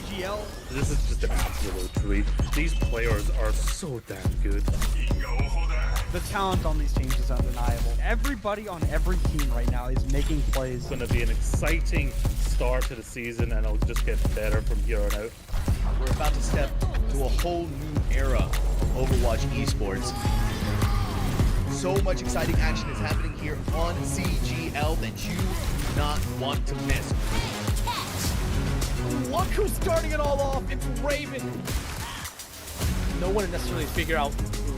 CGL. This is just an absolute treat. These players are so damn good. The talent on these teams is undeniable. Everybody on every team right now is making plays. It's going to be an exciting start to the season, and it'll just get better from here on out. We're about to step to a whole new era of Overwatch esports. So much exciting action is happening here on CGL that you do not want to miss. Look who's starting it all off, it's Raven. No one necessarily figure out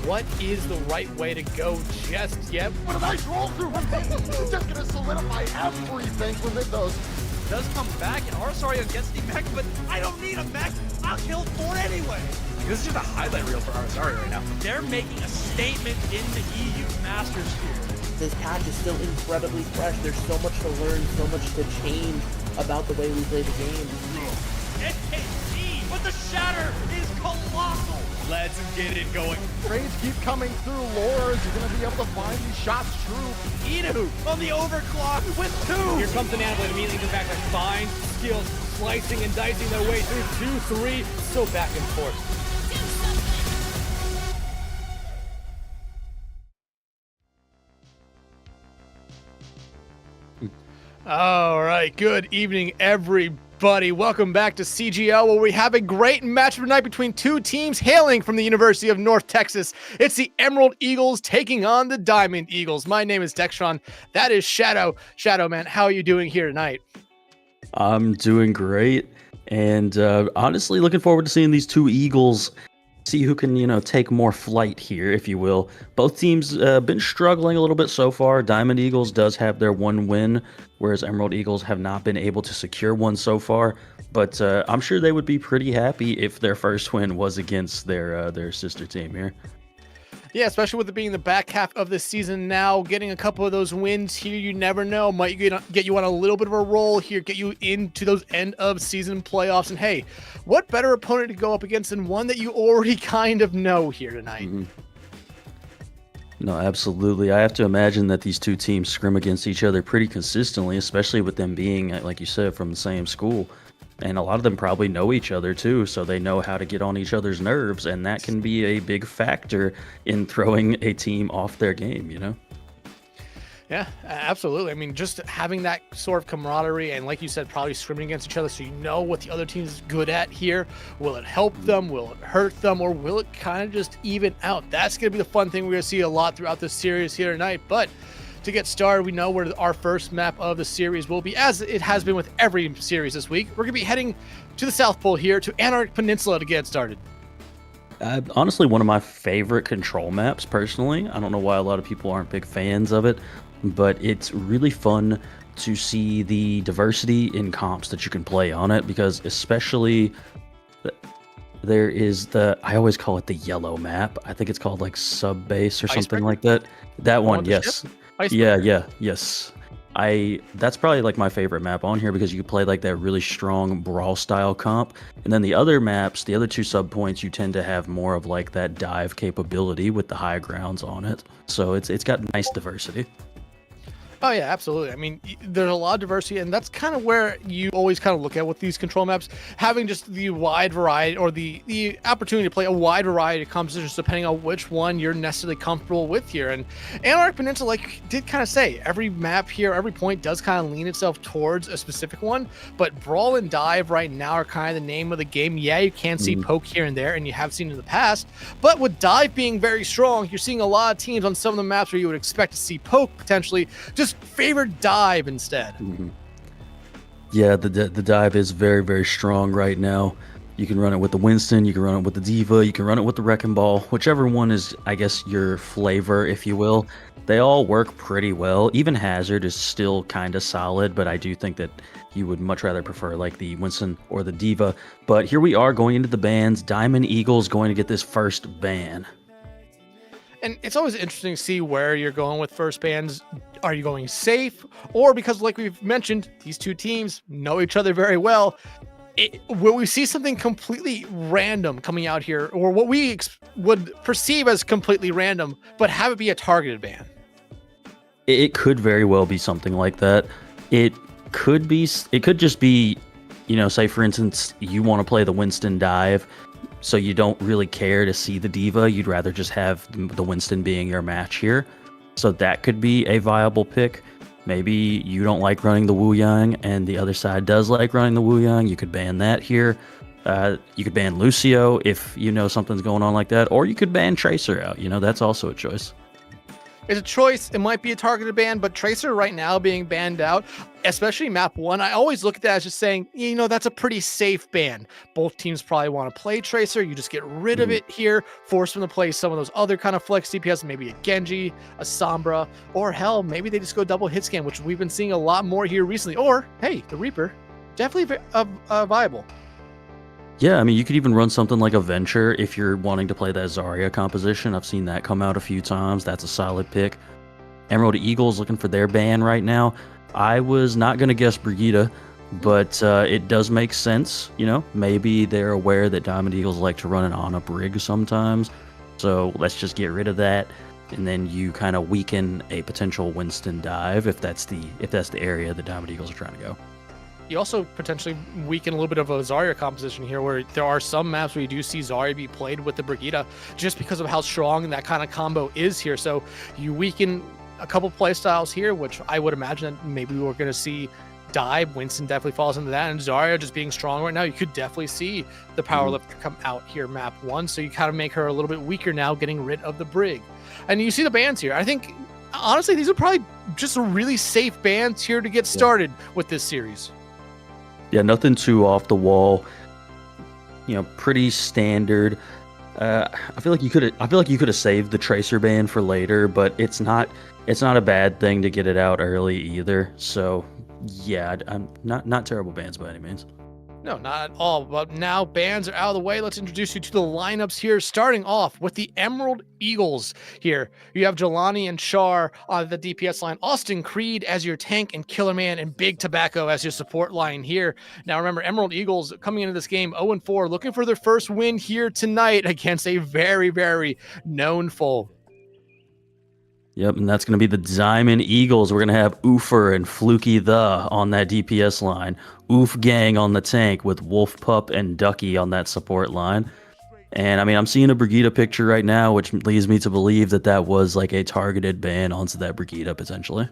what is the right way to go just yet. What a nice roll through from Peyton. It's just gonna solidify everything for Mythos. Does come back, and Arsario gets the mech, but I don't need a mech. I'll kill 4 anyway. This is just a highlight reel for Arizari right now. They're making a statement in the EU Masters here. This patch is still incredibly fresh. There's so much to learn, so much to change about the way we play the game. SKT, but the shatter is colossal. Let's get it going. Trades keep coming through. Lores, you're going to be able to find these shots true. Inu on the overclock with 2. Here comes the Nanoblade immediately comes back. That fine skills, slicing and dicing their way through 2, 3. So back and forth. All right, good evening, everybody. Welcome back to CGL, where we have a great matchup tonight between two teams hailing from the University of North Texas. It's the Emerald Eagles taking on the Diamond Eagles. My name is Dextron. That is Shadow. Shadow, man, how are you doing here tonight? I'm doing great, and honestly looking forward to seeing these two Eagles see who can, take more flight here, if you will. Both teams been struggling a little bit so far. Diamond Eagles does have their one win, whereas Emerald Eagles have not been able to secure one so far. But I'm sure they would be pretty happy if their first win was against their sister team here. Yeah, especially with it being the back half of the season now, getting a couple of those wins here, you never know, might get you on a little bit of a roll here, get you into those end of season playoffs. And hey, what better opponent to go up against than one that you already kind of know here tonight? Mm-hmm. No, absolutely. I have to imagine that these two teams scrim against each other pretty consistently, especially with them being, like you said, from the same school. And a lot of them probably know each other too, so they know how to get on each other's nerves, and that can be a big factor in throwing a team off their game, Yeah, absolutely. I mean, just having that sort of camaraderie and, like you said, probably scrimming against each other so you know what the other team is good at here. Will it help them? Will it hurt them? Or will it kind of just even out? That's going to be the fun thing we're going to see a lot throughout this series here tonight. But to get started, we know where our first map of the series will be, as it has been with every series this week. We're going to be heading to the South Pole here, to Antarctic Peninsula to get started. Honestly, one of my favorite control maps, personally. I don't know why a lot of people aren't big fans of it, but it's really fun to see the diversity in comps that you can play on it, because especially there is I always call it the yellow map. I think it's called like Sub Base or something like that. That one, yes. Yes. That's probably like my favorite map on here, because you can play like that really strong brawl style comp, and then the other maps, the other two sub points, you tend to have more of like that dive capability with the high grounds on it. So it's got nice diversity. Oh yeah, absolutely. I mean, there's a lot of diversity, and that's kind of where you always kind of look at with these control maps, having just the wide variety, or the opportunity to play a wide variety of compositions depending on which one you're necessarily comfortable with here. And Antarctic Peninsula, like did kind of say, every map here, every point does kind of lean itself towards a specific one, but brawl and dive right now are kind of the name of the game. Yeah, you can see poke here and there, and you have seen in the past, but with dive being very strong, you're seeing a lot of teams on some of the maps where you would expect to see poke potentially just favored dive instead. Yeah, the dive is very, very strong right now. You can run it with the Winston, you can run it with the Diva, you can run it with the Wrecking Ball, whichever one is, I guess, your flavor, if you will. They all work pretty well. Even Hazard is still kind of solid, but I do think that you would much rather prefer like the Winston or the Diva. But here we are going into the bans. Diamond Eagle's going to get this first ban. And it's always interesting to see where you're going with first bans. Are you going safe? Or, because like we've mentioned, these two teams know each other very well, will we see something completely random coming out here, or what we would perceive as completely random, but have it be a targeted ban? It could very well be something like that. It could just be, say for instance, you want to play the Winston dive, so you don't really care to see the Diva. You'd rather just have the Winston being your match here. So that could be a viable pick. Maybe you don't like running the Wu Yang and the other side does like running the Wu Yang. You could ban that here. You could ban Lucio if something's going on like that. Or you could ban Tracer out. That's also a choice. It's a choice. It might be a targeted ban, but Tracer right now being banned out, especially map 1, I always look at that as just saying, that's a pretty safe ban. Both teams probably want to play Tracer. You just get rid of it here, force them to play some of those other kind of flex DPS, maybe a Genji, a Sombra, or hell, maybe they just go double hit scan, which we've been seeing a lot more here recently. Or, hey, the Reaper, definitely viable. Yeah, I mean, you could even run something like a Venture if you're wanting to play that Zarya composition. I've seen that come out a few times. That's a solid pick. Emerald Eagles looking for their ban right now. I was not going to guess Brigida, but it does make sense. You know, maybe they're aware that Diamond Eagles like to run an on-up rig sometimes. So let's just get rid of that. And then you kind of weaken a potential Winston dive if that's the area the Diamond Eagles are trying to go. You also potentially weaken a little bit of a Zarya composition here, where there are some maps where you do see Zarya be played with the Brigida just because of how strong that kind of combo is here. So you weaken a couple play styles here, which I would imagine that maybe we're going to see dive. Winston definitely falls into that, and Zarya just being strong right now, you could definitely see the power lifter come out here map 1. So you kind of make her a little bit weaker now, getting rid of the Brig. And you see the bans here. I think, honestly, these are probably just a really safe bans here to get started with this series. Yeah, nothing too off the wall. You know, pretty standard. I feel like you could have saved the Tracer ban for later, but it's not a bad thing to get it out early either. So yeah, I'm not terrible bans by any means. No, not at all. But now bans are out of the way. Let's introduce you to the lineups here, starting off with the Emerald Eagles here. You have Jelani and Char on the DPS line, Austin Creed as your tank, and Killer Man and Big Tobacco as your support line here. Now remember, Emerald Eagles coming into this game 0-4, looking for their first win here tonight against a very, very known foe. Yep, and that's going to be the Diamond Eagles. We're going to have Oofer and Fluky the on that DPS line. Oof Gang on the tank with Wolf Pup and Ducky on that support line. And I mean, I'm seeing a Brigida picture right now, which leads me to believe that that was like a targeted ban onto that Brigida potentially.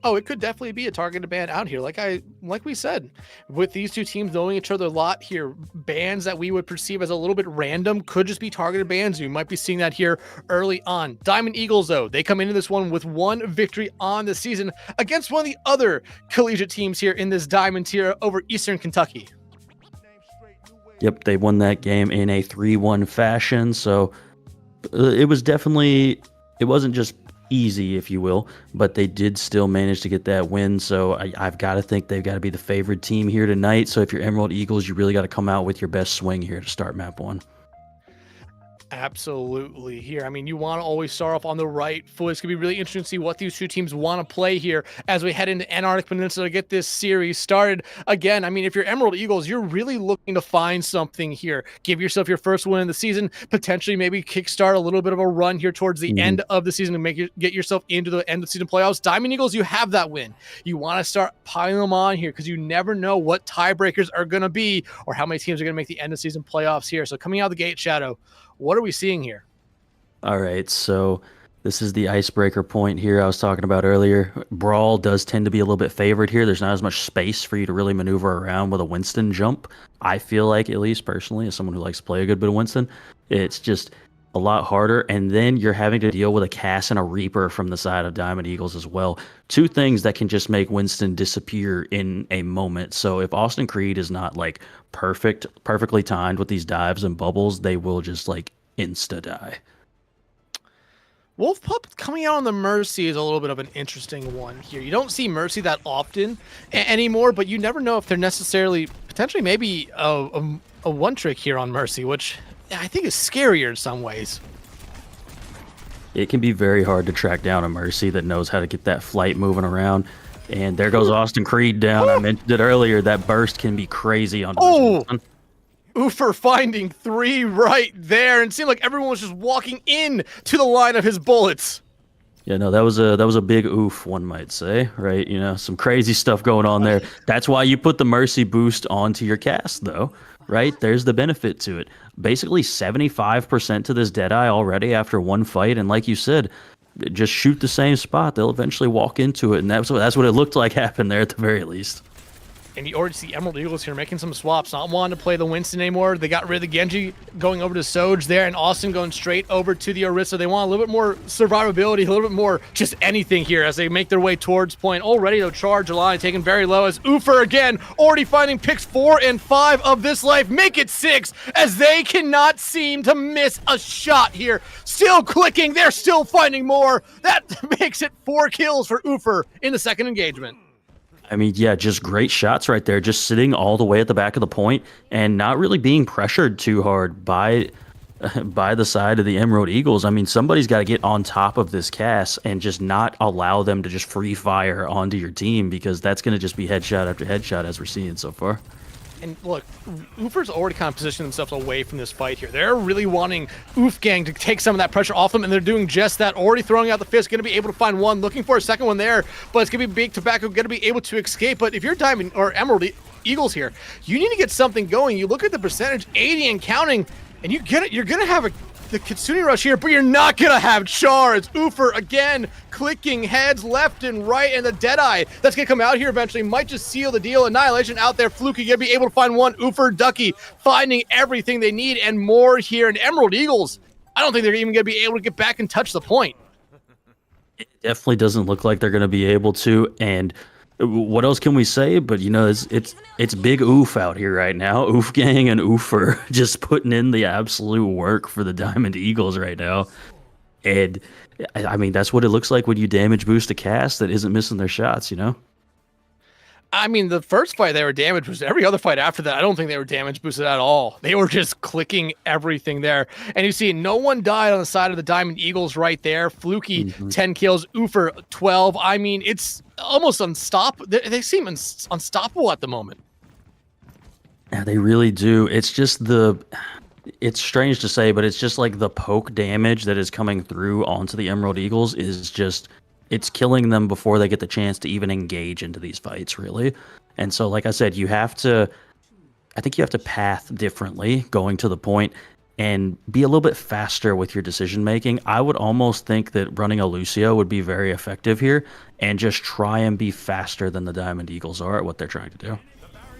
Oh, it could definitely be a targeted ban out here. Like we said, with these two teams knowing each other a lot here, bans that we would perceive as a little bit random could just be targeted bans. You might be seeing that here early on. Diamond Eagles, though, they come into this one with one victory on the season against one of the other collegiate teams here in this Diamond tier over Eastern Kentucky. Yep, they won that game in a 3-1 fashion. So it wasn't just easy, if you will, but they did still manage to get that win. So I've got to think they've got to be the favored team here tonight. So if you're Emerald Eagles, you really got to come out with your best swing here to start map 1. Absolutely here. I mean, you want to always start off on the right foot. It's going to be really interesting to see what these two teams want to play here as we head into Antarctic Peninsula to get this series started. Again, I mean, if you're Emerald Eagles, you're really looking to find something here. Give yourself your first win in the season, potentially maybe kickstart a little bit of a run here towards the end of the season to get yourself into the end of the season playoffs. Diamond Eagles, you have that win. You want to start piling them on here because you never know what tiebreakers are going to be or how many teams are going to make the end of season playoffs here. So coming out of the gate, Shadow, what are we seeing here? All right, so this is the icebreaker point here I was talking about earlier. Brawl does tend to be a little bit favored here. There's not as much space for you to really maneuver around with a Winston jump. I feel like, at least personally, as someone who likes to play a good bit of Winston, it's just a lot harder. And then you're having to deal with a Cass and a Reaper from the side of Diamond Eagles as well. Two things that can just make Winston disappear in a moment. So if Austin Creed is not like perfectly timed with these dives and bubbles, they will just like insta die. Wolf Pup coming out on the Mercy is a little bit of an interesting one here. You don't see Mercy that often anymore, but you never know if they're necessarily potentially maybe a one trick here on Mercy, which I think is scarier in some ways. It can be very hard to track down a Mercy that knows how to get that flight moving around. And there goes Austin Creed down. I mentioned it earlier. That burst can be crazy on Oh! Oofer finding 3 right there, and it seemed like everyone was just walking in to the line of his bullets. Yeah, no, that was a big oof, one might say, right? You know, some crazy stuff going on there. That's why you put the Mercy boost onto your cast, though, right? There's the benefit to it. Basically 75% to this Deadeye already after one fight, and like you said, just shoot the same spot. They'll eventually walk into it, and that's what it looked like happened there at the very least. And you already see Emerald Eagles here making some swaps, not wanting to play the Winston anymore. They got rid of the Genji, going over to Soj there, and Austin going straight over to the Orisa. They want a little bit more survivability, a little bit more just anything here as they make their way towards point. Already, though, charge line taken very low as Oofer again already finding picks 4 and 5 of this life. Make it 6 as they cannot seem to miss a shot here. Still clicking. They're still finding more. That makes it 4 kills for Oofer in the second engagement. I mean, yeah, just great shots right there, just sitting all the way at the back of the point and not really being pressured too hard by by the side of the Emerald Eagles. I mean, somebody's got to get on top of this cast and just not allow them to just free fire onto your team, because that's going to just be headshot after headshot as we're seeing so far. And look, Oofer's already kind of positioned themselves away from this fight here. They're really wanting Oof Gang to take some of that pressure off them, and they're doing just that. Already throwing out the fist, going to be able to find one, looking for a second one there, but it's going to be Big Tobacco, going to be able to escape. But if you're Diamond or Emerald Eagles here, you need to get something going. You look at the percentage, 80 and counting, and you're going to have the Kitsune Rush here, but you're not going to have Char. It's Oofer again, clicking heads left and right, and the Deadeye that's going to come out here eventually might just seal the deal. Annihilation out there. Fluky going to be able to find one. Oofer, Ducky finding everything they need and more here. And Emerald Eagles, I don't think they're even going to be able to get back and touch the point. It definitely doesn't look like they're going to be able to, and what else can we say? But you know, it's big oof out here right now. Oof Gang and Oofer just putting in the absolute work for the Diamond Eagles right now. And I mean, that's what it looks like when you damage boost a cast that isn't missing their shots, you know? I mean, the first fight they were damaged was every other fight after that. I don't think they were damage boosted at all. They were just clicking everything there. And you see, no one died on the side of the Diamond Eagles right there. Fluky, 10 kills. Oofer, 12. I mean, it's almost unstoppable. They seem unstoppable at the moment. Yeah, they really do. It's just it's strange to say, but it's just like the poke damage that is coming through onto the Emerald Eagles is just, it's killing them before they get the chance to even engage into these fights, really. And so, like I said, I think you have to path differently going to the point and be a little bit faster with your decision making. I would almost think that running a Lucio would be very effective here, and just try and be faster than the Diamond Eagles are at what they're trying to do.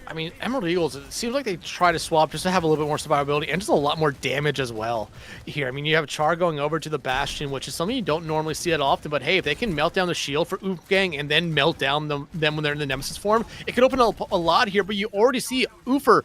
I mean, Emerald Eagles, it seems like they try to swap just to have a little bit more survivability and just a lot more damage as well here. I mean, you have Char going over to the Bastion, which is something you don't normally see that often, but hey, if they can melt down the shield for Oof Gang and then melt down them when they're in the Nemesis form, it could open up a lot here, but you already see Oofer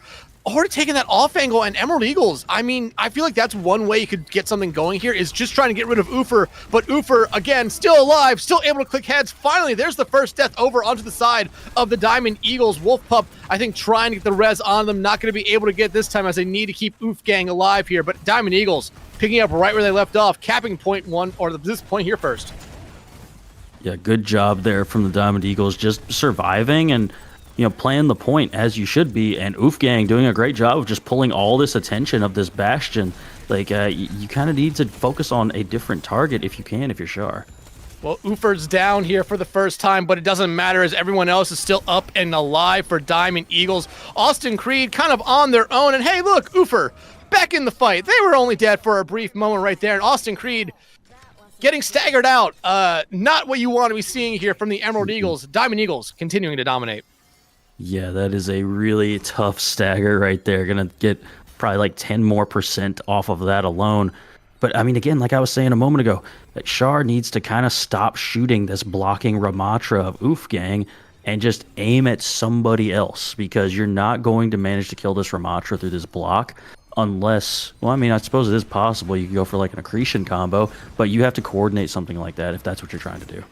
already taking that off angle, and Emerald Eagles, I mean, I feel like that's one way you could get something going here, is just trying to get rid of Oofer, but Oofer, again, still alive, still able to click heads. Finally, there's the first death over onto the side of the Diamond Eagles. Wolf Pup, I think, trying to get the res on them, not going to be able to get this time as they need to keep Oof Gang alive here, but Diamond Eagles picking up right where they left off, capping point one, or this point here first. Yeah, good job there from the Diamond Eagles, just surviving and, you know, playing the point as you should be, and Oof Gang doing a great job of just pulling all this attention of this Bastion. Like, you kind of need to focus on a different target if you can, if you're Char. Well, Oofer's down here for the first time, but it doesn't matter as everyone else is still up and alive for Diamond Eagles. Austin Creed kind of on their own, and hey, look, Oofer back in the fight. They were only dead for a brief moment right there, and Austin Creed getting staggered out. Not what you want to be seeing here from the Emerald Eagles. Diamond Eagles continuing to dominate. Yeah, that is a really tough stagger right there. Gonna get probably like 10% more off of that alone. But I mean, again, like I was saying a moment ago, that Char needs to kind of stop shooting this blocking Ramatra of Oof Gang and just aim at somebody else, because you're not going to manage to kill this Ramatra through this block unless, well, I mean, I suppose it is possible you can go for like an accretion combo, but you have to coordinate something like that if that's what you're trying to do.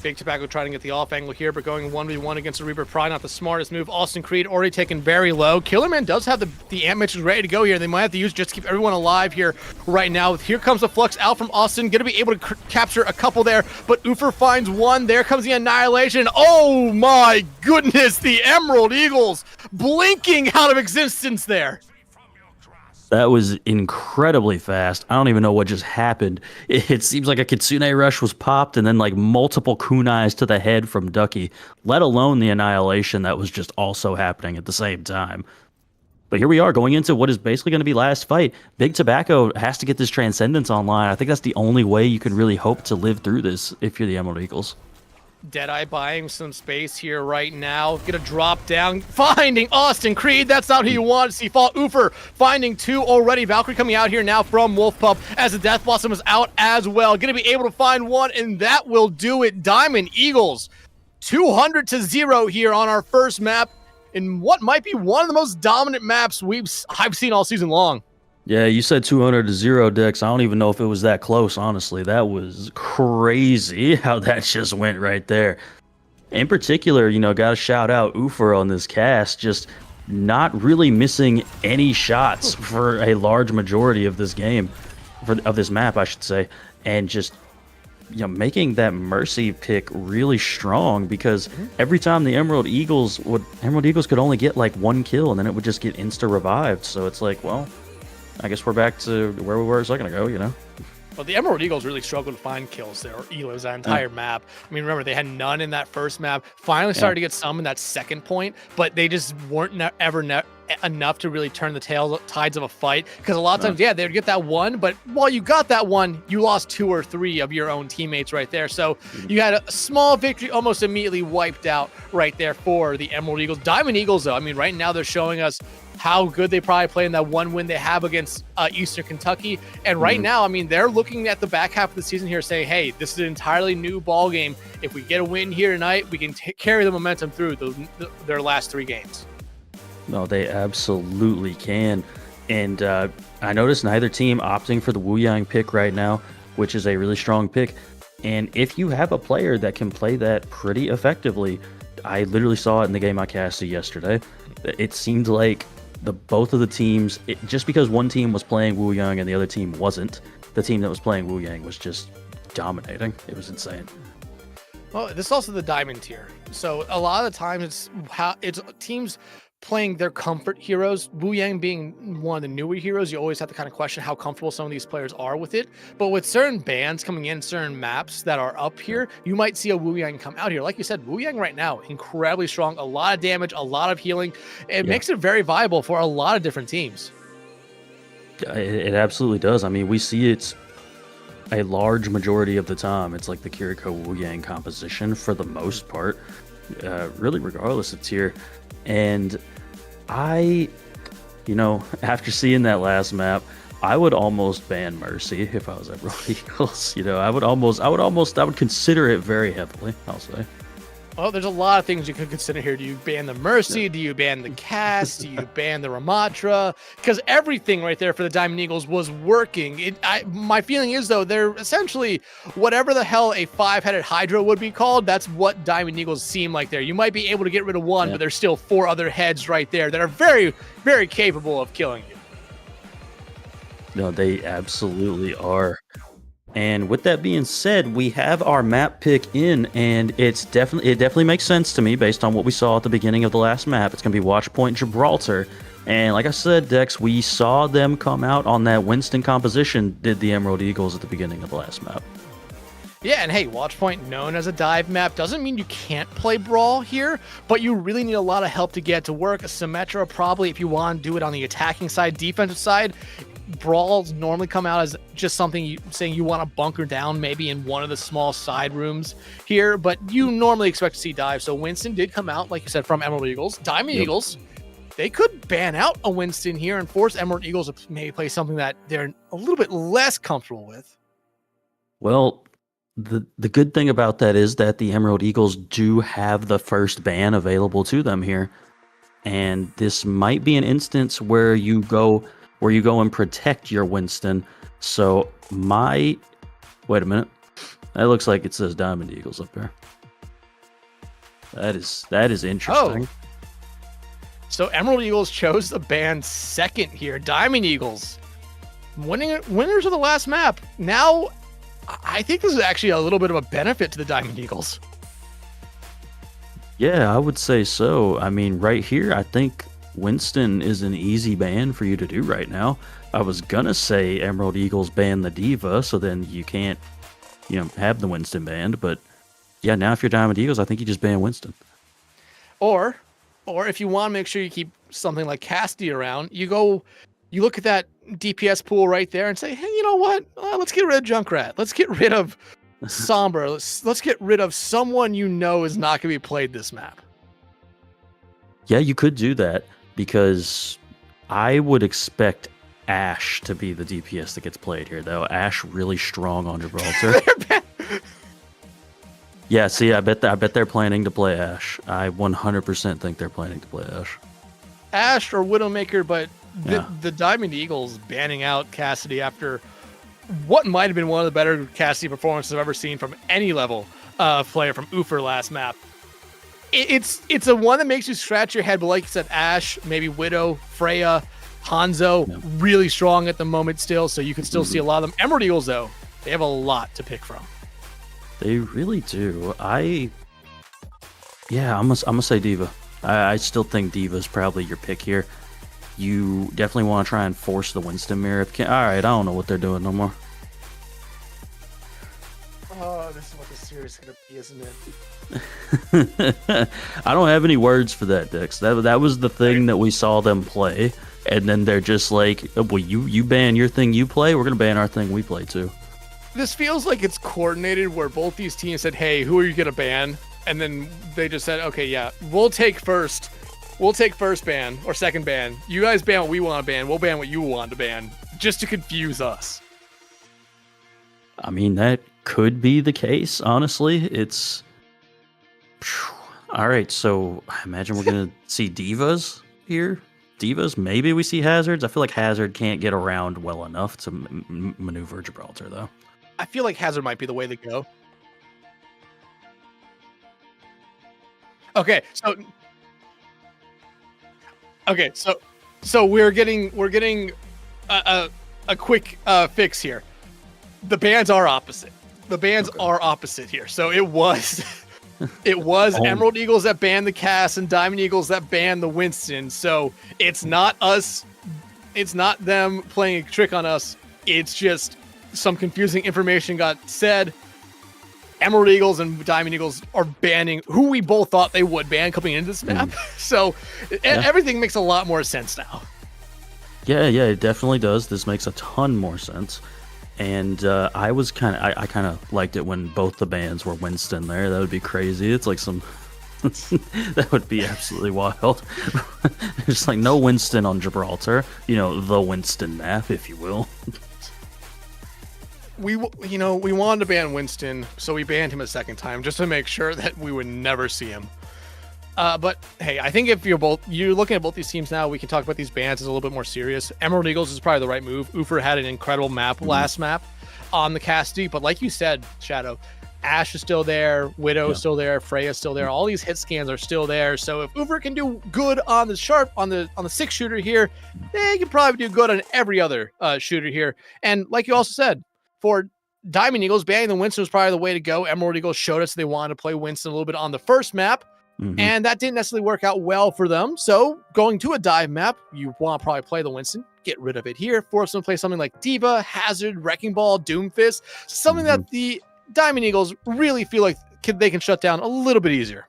Big Tobacco trying to get the off angle here, but going 1v1 against the Reaper probably not the smartest move. Austin Creed already taken very low. Killerman does have the amp matches ready to go here. They might have to use just to keep everyone alive here right now. Here comes the Flux out from Austin. Going to be able to capture a couple there, but Oofer finds one. There comes the Annihilation. Oh my goodness, the Emerald Eagles blinking out of existence there. That was incredibly fast. I don't even know what just happened. It seems like a Kitsune Rush was popped and then like multiple kunais to the head from Ducky, let alone the Annihilation that was just also happening at the same time. But here we are going into what is basically going to be last fight. Big Tobacco has to get this Transcendence online. I think that's the only way you can really hope to live through this if you're the Emerald Eagles. Deadeye buying some space here right now. Gonna drop down, finding Austin Creed. That's not who you want to see fall. Oofer finding two already. Valkyrie coming out here now from Wolf Pup as the Death Blossom is out as well. Gonna be able to find one, and that will do it. Diamond Eagles 200-0 here on our first map in what might be one of the most dominant maps I've seen all season long. Yeah, you said 200-0, Dex. I don't even know if it was that close, honestly. That was crazy how that just went right there. In particular, got to shout out Ufer on this cast, just not really missing any shots for a large majority of this game, of this map, I should say, and just making that Mercy pick really strong, because every time the Emerald Eagles could only get like one kill, and then it would just get insta revived. So it's like, well, I guess we're back to where we were a second ago, Well, the Emerald Eagles really struggled to find kills there, or Elos, that entire map. I mean, remember, they had none in that first map. Finally started to get some in that second point, but they just weren't enough to really turn the tides of a fight. Because a lot of times, they would get that one, but while you got that one, you lost 2 or 3 of your own teammates right there. So you had a small victory almost immediately wiped out right there for the Emerald Eagles. Diamond Eagles, though, I mean, right now they're showing us how good they probably play in that one win they have against Eastern Kentucky. And right now, I mean, they're looking at the back half of the season here saying, hey, this is an entirely new ball game. If we get a win here tonight, we can carry the momentum through their last 3 games. No, they absolutely can. And I noticed neither team opting for the Wu Yang pick right now, which is a really strong pick. And if you have a player that can play that pretty effectively, I literally saw it in the game I casted yesterday. It seemed like both of the teams, just because one team was playing Wu Yang and the other team wasn't, the team that was playing Wu Yang was just dominating. It was insane. Well, this is also the diamond tier. So a lot of the times it's teams playing their comfort heroes. Wu Yang being one of the newer heroes, you always have to kind of question how comfortable some of these players are with it. But with certain bans coming in, certain maps that are up here, you might see a Wu Yang come out here. Like you said, Wu Yang right now, incredibly strong, a lot of damage, a lot of healing. It makes it very viable for a lot of different teams. It absolutely does. I mean, we see it a large majority of the time. It's like the Kiriko Wu Yang composition for the most part, really regardless of tier. And after seeing that last map, I would almost ban Mercy if I was Emerald Eagles. I would consider it very heavily, I'll say. Well, there's a lot of things you could consider here. Do you ban the Mercy? Do you ban the cast? Do you ban the Ramatra? Because everything right there for the Diamond Eagles was working. My feeling is, though, they're essentially whatever the hell a 5-headed Hydra would be called, that's what Diamond Eagles seem like there. You might be able to get rid of one, but there's still 4 other heads right there that are very, very capable of killing you. No, they absolutely are. And with that being said, we have our map pick in, and it definitely makes sense to me based on what we saw at the beginning of the last map. It's going to be Watchpoint Gibraltar. And like I said, Dex, we saw them come out on that Winston composition, did the Emerald Eagles at the beginning of the last map. Yeah, and hey, Watchpoint, known as a dive map, doesn't mean you can't play Brawl here, but you really need a lot of help to get to work. Symmetra, probably, if you want to do it on the attacking side, defensive side, Brawls normally come out as just something saying you want to bunker down maybe in one of the small side rooms here, but you normally expect to see dive. So Winston did come out, like you said, from Emerald Eagles. Diamond Eagles, they could ban out a Winston here and force Emerald Eagles to maybe play something that they're a little bit less comfortable with. Well, the good thing about that is that the Emerald Eagles do have the first ban available to them here. And this might be an instance where you go and protect your Winston. So wait a minute. That looks like it says Diamond Eagles up there. That is interesting. Oh. So Emerald Eagles chose the ban second here. Diamond Eagles, winners of the last map. Now, I think this is actually a little bit of a benefit to the Diamond Eagles. Yeah, I would say so. I mean, right here, I think Winston is an easy ban for you to do right now. I was gonna say Emerald Eagles ban the Diva, so then you can't, have the Winston banned. But yeah, now if you're Diamond Eagles, I think you just ban Winston. Or if you want to make sure you keep something like Cassidy around, you look at that DPS pool right there and say, hey, you know what? Let's get rid of Junkrat. Let's get rid of Sombra. Let's get rid of someone is not gonna be played this map. Yeah, you could do that, because I would expect Ashe to be the DPS that gets played here, though. Ashe really strong on Gibraltar. Yeah, see, I bet they're planning to play Ashe. I 100% think they're planning to play Ashe. Ashe or Widowmaker, but the Diamond Eagles banning out Cassidy after what might have been one of the better Cassidy performances I've ever seen from any level player from Ufer last map. It's a one that makes you scratch your head, but like you said, Ashe, maybe Widow, Freya, Hanzo, really strong at the moment still, so you can still see a lot of them. Emerald Eagles, though, they have a lot to pick from. They really do. I'm gonna say Diva. I still think Diva is probably your pick here. You definitely want to try and force the Winston mirror. All right, I don't know what they're doing no more. Oh, this is what the series is gonna be, isn't it? I don't have any words for that, Dix. That was the thing that we saw them play, and then they're just like, well, you ban your thing you play, we're gonna ban our thing we play too. This feels like it's coordinated where both these teams said, hey, who are you gonna ban? And then they just said, okay, yeah, we'll take first ban or second ban. You guys ban what we want to ban. We'll ban what you want to ban, just to confuse us. I mean, that could be the case, honestly. It's... All right, so I imagine we're going to see Divas here. Divas, maybe we see Hazards. I feel like Hazard can't get around well enough to maneuver Gibraltar, though. I feel like Hazard might be the way to go. Okay, so we're getting a quick fix here. The bans are opposite. The bans are opposite here. So it was Emerald Eagles that banned the Cass and Diamond Eagles that banned the Winston. So it's not us. It's not them playing a trick on us. It's just some confusing information got said. Emerald Eagles and Diamond Eagles are banning who we both thought they would ban coming into this map. So everything makes a lot more sense now. Yeah, it definitely does. This makes a ton more sense. And I kind of liked it when both the bans were Winston there. That would be crazy. It's like some... that would be absolutely wild. Just like no Winston on Gibraltar. The Winston map, if you will. We wanted to ban Winston, so we banned him a second time just to make sure that we would never see him. But hey, I think if you're looking at both these teams now, we can talk about these bans as a little bit more serious. Emerald Eagles is probably the right move. Ufer had an incredible map last map on the Casti, but like you said, Shadow, Ashe is still there, Widow is still there, Freya is still there. All these hit scans are still there. So if Ufer can do good on the sharp on the 6 shooter here, they can probably do good on every other shooter here. And like you also said, for Diamond Eagles, banning the Winston was probably the way to go. Emerald Eagles showed us they wanted to play Winston a little bit on the first map, and that didn't necessarily work out well for them. So going to a dive map, you want to probably play the Winston, get rid of it here, force them to play something like Diva, Hazard, Wrecking Ball, Doomfist, something that the Diamond Eagles really feel like they can shut down a little bit easier.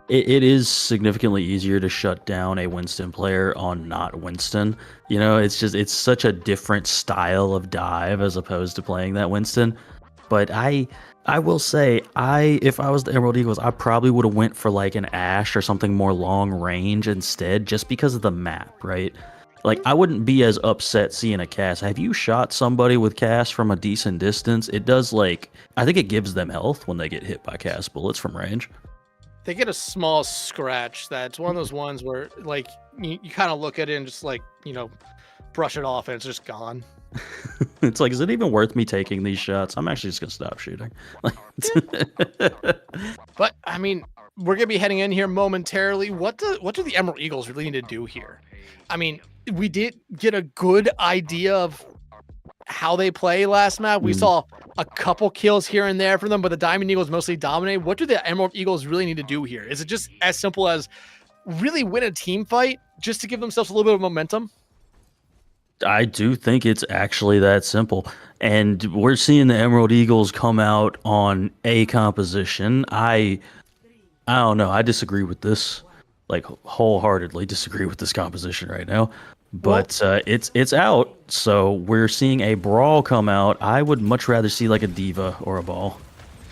It is significantly easier to shut down a Winston player on not Winston. It's such a different style of dive as opposed to playing that Winston. But I will say, if I was the Emerald Eagles, I probably would have went for like an Ashe or something more long range instead, just because of the map, right? Like, I wouldn't be as upset seeing a Cass. Have you shot somebody with Cass from a decent distance? It does, I think it gives them health when they get hit by Cass bullets from range. They get a small scratch that's one of those ones where you kind of look at it and just brush it off and it's just gone. It's like, is it even worth me taking these shots? I'm actually just gonna stop shooting. But I mean, we're gonna be heading in here momentarily. What do the Emerald Eagles really need to do here? I mean, we did get a good idea of how they play last map. We saw a couple kills here and there from them, but the Diamond Eagles mostly dominate. What do the Emerald Eagles really need to do here? Is it just as simple as really win a team fight just to give themselves a little bit of momentum? I do think it's actually that simple. And we're seeing the Emerald Eagles come out on a composition. I don't know. I disagree with this. Wholeheartedly disagree with this composition right now. But it's out, so we're seeing a Brawl come out. I would much rather see like a Diva or a Ball.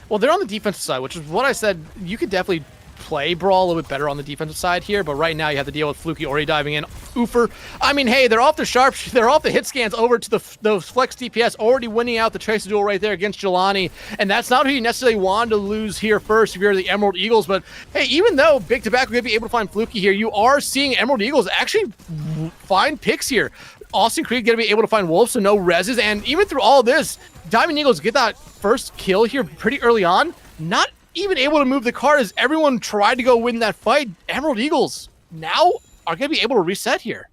Well, they're on the defensive side, which is what I said. You could definitely play Brawl a little bit better on the defensive side here, but right now you have to deal with Fluky already diving in. Ufer, I mean, hey, they're off the hit scans over to those flex DPS, already winning out the Tracer duel right there against Jelani, and that's not who you necessarily wanted to lose here first if you're the Emerald Eagles. But hey, even though Big Tobacco could be able to find Fluky here, you are seeing Emerald Eagles actually find picks here. Austin Creed going to be able to find Wolves, so no reses, and even through all this, Diamond Eagles get that first kill here pretty early on. Not even able to move the card as everyone tried to go win that fight. Emerald Eagles now are going to be able to reset here.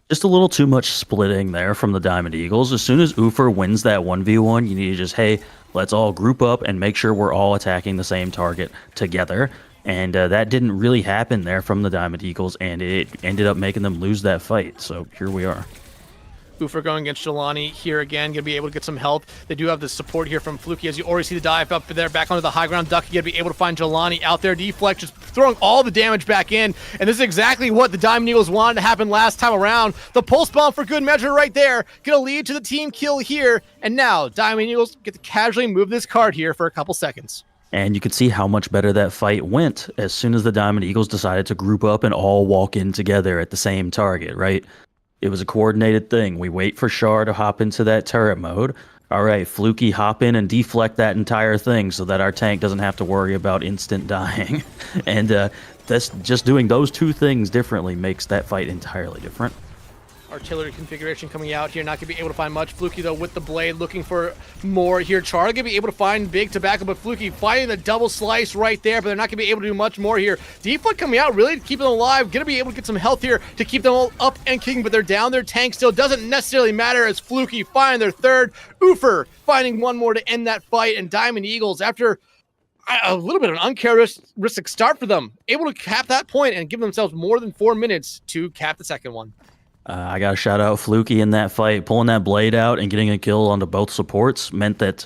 Just a little too much splitting there from the Diamond Eagles. As soon as Ufer wins that 1v1, you need to just, hey, let's all group up and make sure we're all attacking the same target together. And that didn't really happen there from the Diamond Eagles, and it ended up making them lose that fight. So here we are. Ufer going against Jelani here again, going to be able to get some help. They do have the support here from Fluky, as you already see the dive up there, back onto the high ground. Ducky going to be able to find Jelani out there. Deflect just throwing all the damage back in, and this is exactly what the Diamond Eagles wanted to happen last time around. The pulse bomb for good measure right there, going to lead to the team kill here, and now Diamond Eagles get to casually move this card here for a couple seconds. And you could see how much better that fight went as soon as the Diamond Eagles decided to group up and all walk in together at the same target, right? It was a coordinated thing. We wait for Char to hop into that turret mode. All right, Fluky, hop in and deflect that entire thing so that our tank doesn't have to worry about instant dying. And that's just doing those two things differently makes that fight entirely different. Artillery configuration coming out here, not going to be able to find much. Fluky, though, with the blade, looking for more here. Char going to be able to find Big Tobacco, but Fluky finding the double slice right there, but they're not going to be able to do much more here. Deflect coming out, really to keep them alive. Going to be able to get some health here to keep them all up and kicking, but they're down. Their tank still doesn't necessarily matter as Fluky find their third. Ufer finding one more to end that fight, and Diamond Eagles, after a little bit of an uncharacteristic start for them, able to cap that point and give themselves more than 4 minutes to cap the second one. I got to shout out Fluky in that fight. Pulling that blade out and getting a kill onto both supports meant that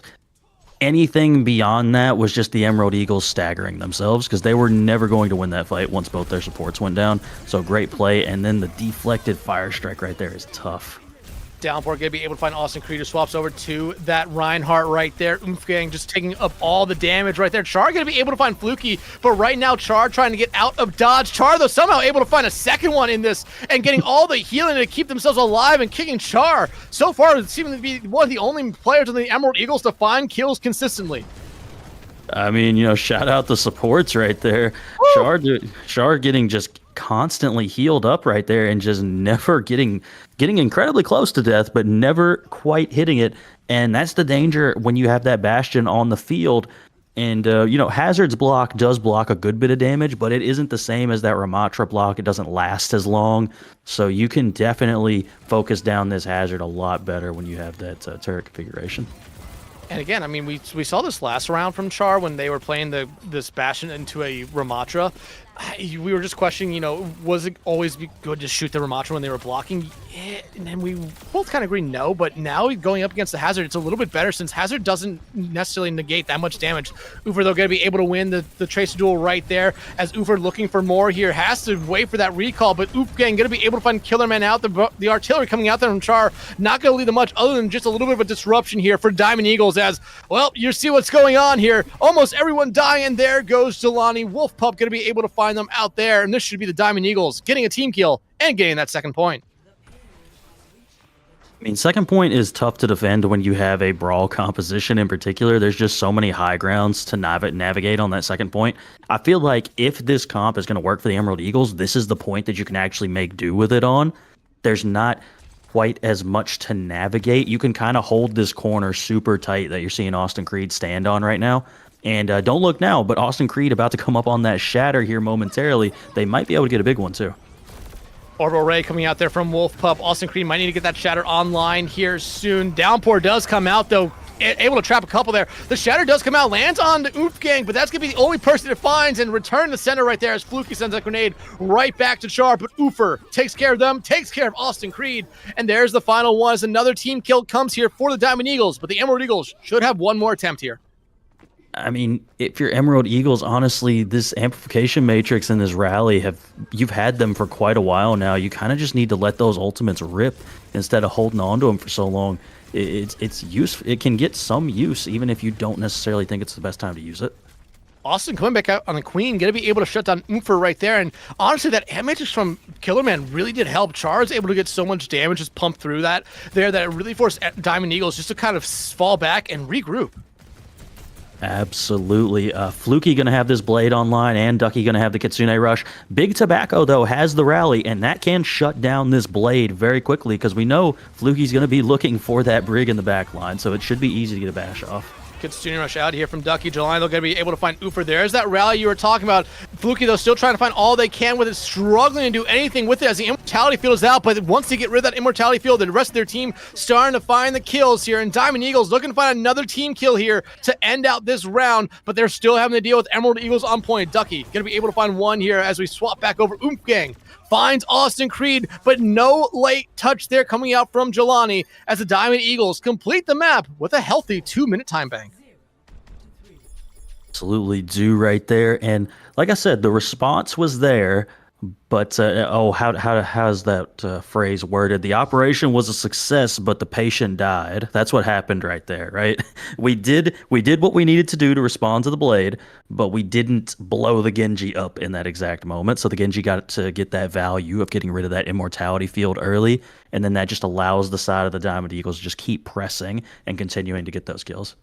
anything beyond that was just the Emerald Eagles staggering themselves, because they were never going to win that fight once both their supports went down. So great play, and then the deflected fire strike right there is tough. Downpour going to be able to find Austin Creed, who swaps over to that Reinhardt right there. Gang just taking up all the damage right there. Char going to be able to find Fluky, but right now Char trying to get out of dodge. Char, though, somehow able to find a second one in this and getting all the healing to keep themselves alive and kicking Char. So far, seeming to be one of the only players in the Emerald Eagles to find kills consistently. I mean, shout out the supports right there. Char getting just constantly healed up right there and just never getting incredibly close to death, but never quite hitting it. And that's the danger when you have that Bastion on the field. And, Hazard's block does block a good bit of damage, but it isn't the same as that Ramatra block. It doesn't last as long. So you can definitely focus down this Hazard a lot better when you have that turret configuration. And again, I mean, we saw this last round from Char when they were playing this Bastion into a Ramatra. We were just questioning, was it always good to shoot the Ramatra when they were blocking? Yeah, and then we both kind of agree no, but now going up against the Hazard, it's a little bit better since Hazard doesn't necessarily negate that much damage. Ufer, though, going to be able to win the Tracer duel right there, as Ufer looking for more here, has to wait for that recall, but Ufgang going to be able to find Killerman out. The artillery coming out there from Char, not going to lead them much other than just a little bit of a disruption here for Diamond Eagles, as, well, you see what's going on here. Almost everyone dying, and there goes Jelani. Wolf Pup going to be able to find them out there, and this should be the Diamond Eagles getting a team kill and getting that second point. I mean, second point is tough to defend when you have a brawl composition in particular. There's just so many high grounds to navigate on that second point. I feel like if this comp is going to work for the Emerald Eagles, this is the point that you can actually make do with it on. There's not quite as much to navigate. You can kind of hold this corner super tight that you're seeing Austin Creed stand on right now. And don't look now, but Austin Creed about to come up on that shatter here momentarily. They might be able to get a big one too. Orbital Ray coming out there from Wolf Pup. Austin Creed might need to get that shatter online here soon. Downpour does come out, though, able to trap a couple there. The shatter does come out, lands on the Oof Gang, but that's going to be the only person it finds, and return to center right there as Fluky sends that grenade right back to Char. But Oofer takes care of them, takes care of Austin Creed, and there's the final one as another team kill comes here for the Diamond Eagles, but the Emerald Eagles should have one more attempt here. I mean, if you're Emerald Eagles, honestly, this amplification matrix and this rally, you've had them for quite a while now. You kind of just need to let those ultimates rip instead of holding on to them for so long. It's useful. It can get some use, even if you don't necessarily think it's the best time to use it. Austin coming back out on the Queen, going to be able to shut down Umfer right there. And honestly, that matrix from Killerman really did help. Char is able to get so much damage just pumped through that it really forced Diamond Eagles just to kind of fall back and regroup. Absolutely. Fluky going to have this blade online, and Ducky going to have the Kitsune Rush. Big Tobacco, though, has the rally, and that can shut down this blade very quickly, because we know Fluky's going to be looking for that Brig in the back line, so it should be easy to get a bash off. Kitsune rush out here from Ducky. Jelani, they're going to be able to find Ufer. There's that rally you were talking about. Fluky, though, still trying to find all they can with it, struggling to do anything with it as the Immortality Field is out. But once they get rid of that Immortality Field, the rest of their team starting to find the kills here. And Diamond Eagles looking to find another team kill here to end out this round. But they're still having to deal with Emerald Eagles on point. Ducky going to be able to find one here as we swap back over. Gang finds Austin Creed, but no late touch there coming out from Jelani as the Diamond Eagles complete the map with a healthy 2-minute time bank. Absolutely do right there. And like I said, the response was there, but how's that phrase worded? The operation was a success, but the patient died. That's what happened right there, right? We did what we needed to do to respond to the blade, but we didn't blow the Genji up in that exact moment. So the Genji got to get that value of getting rid of that immortality field early, and then that just allows the side of the Diamond Eagles to just keep pressing and continuing to get those kills.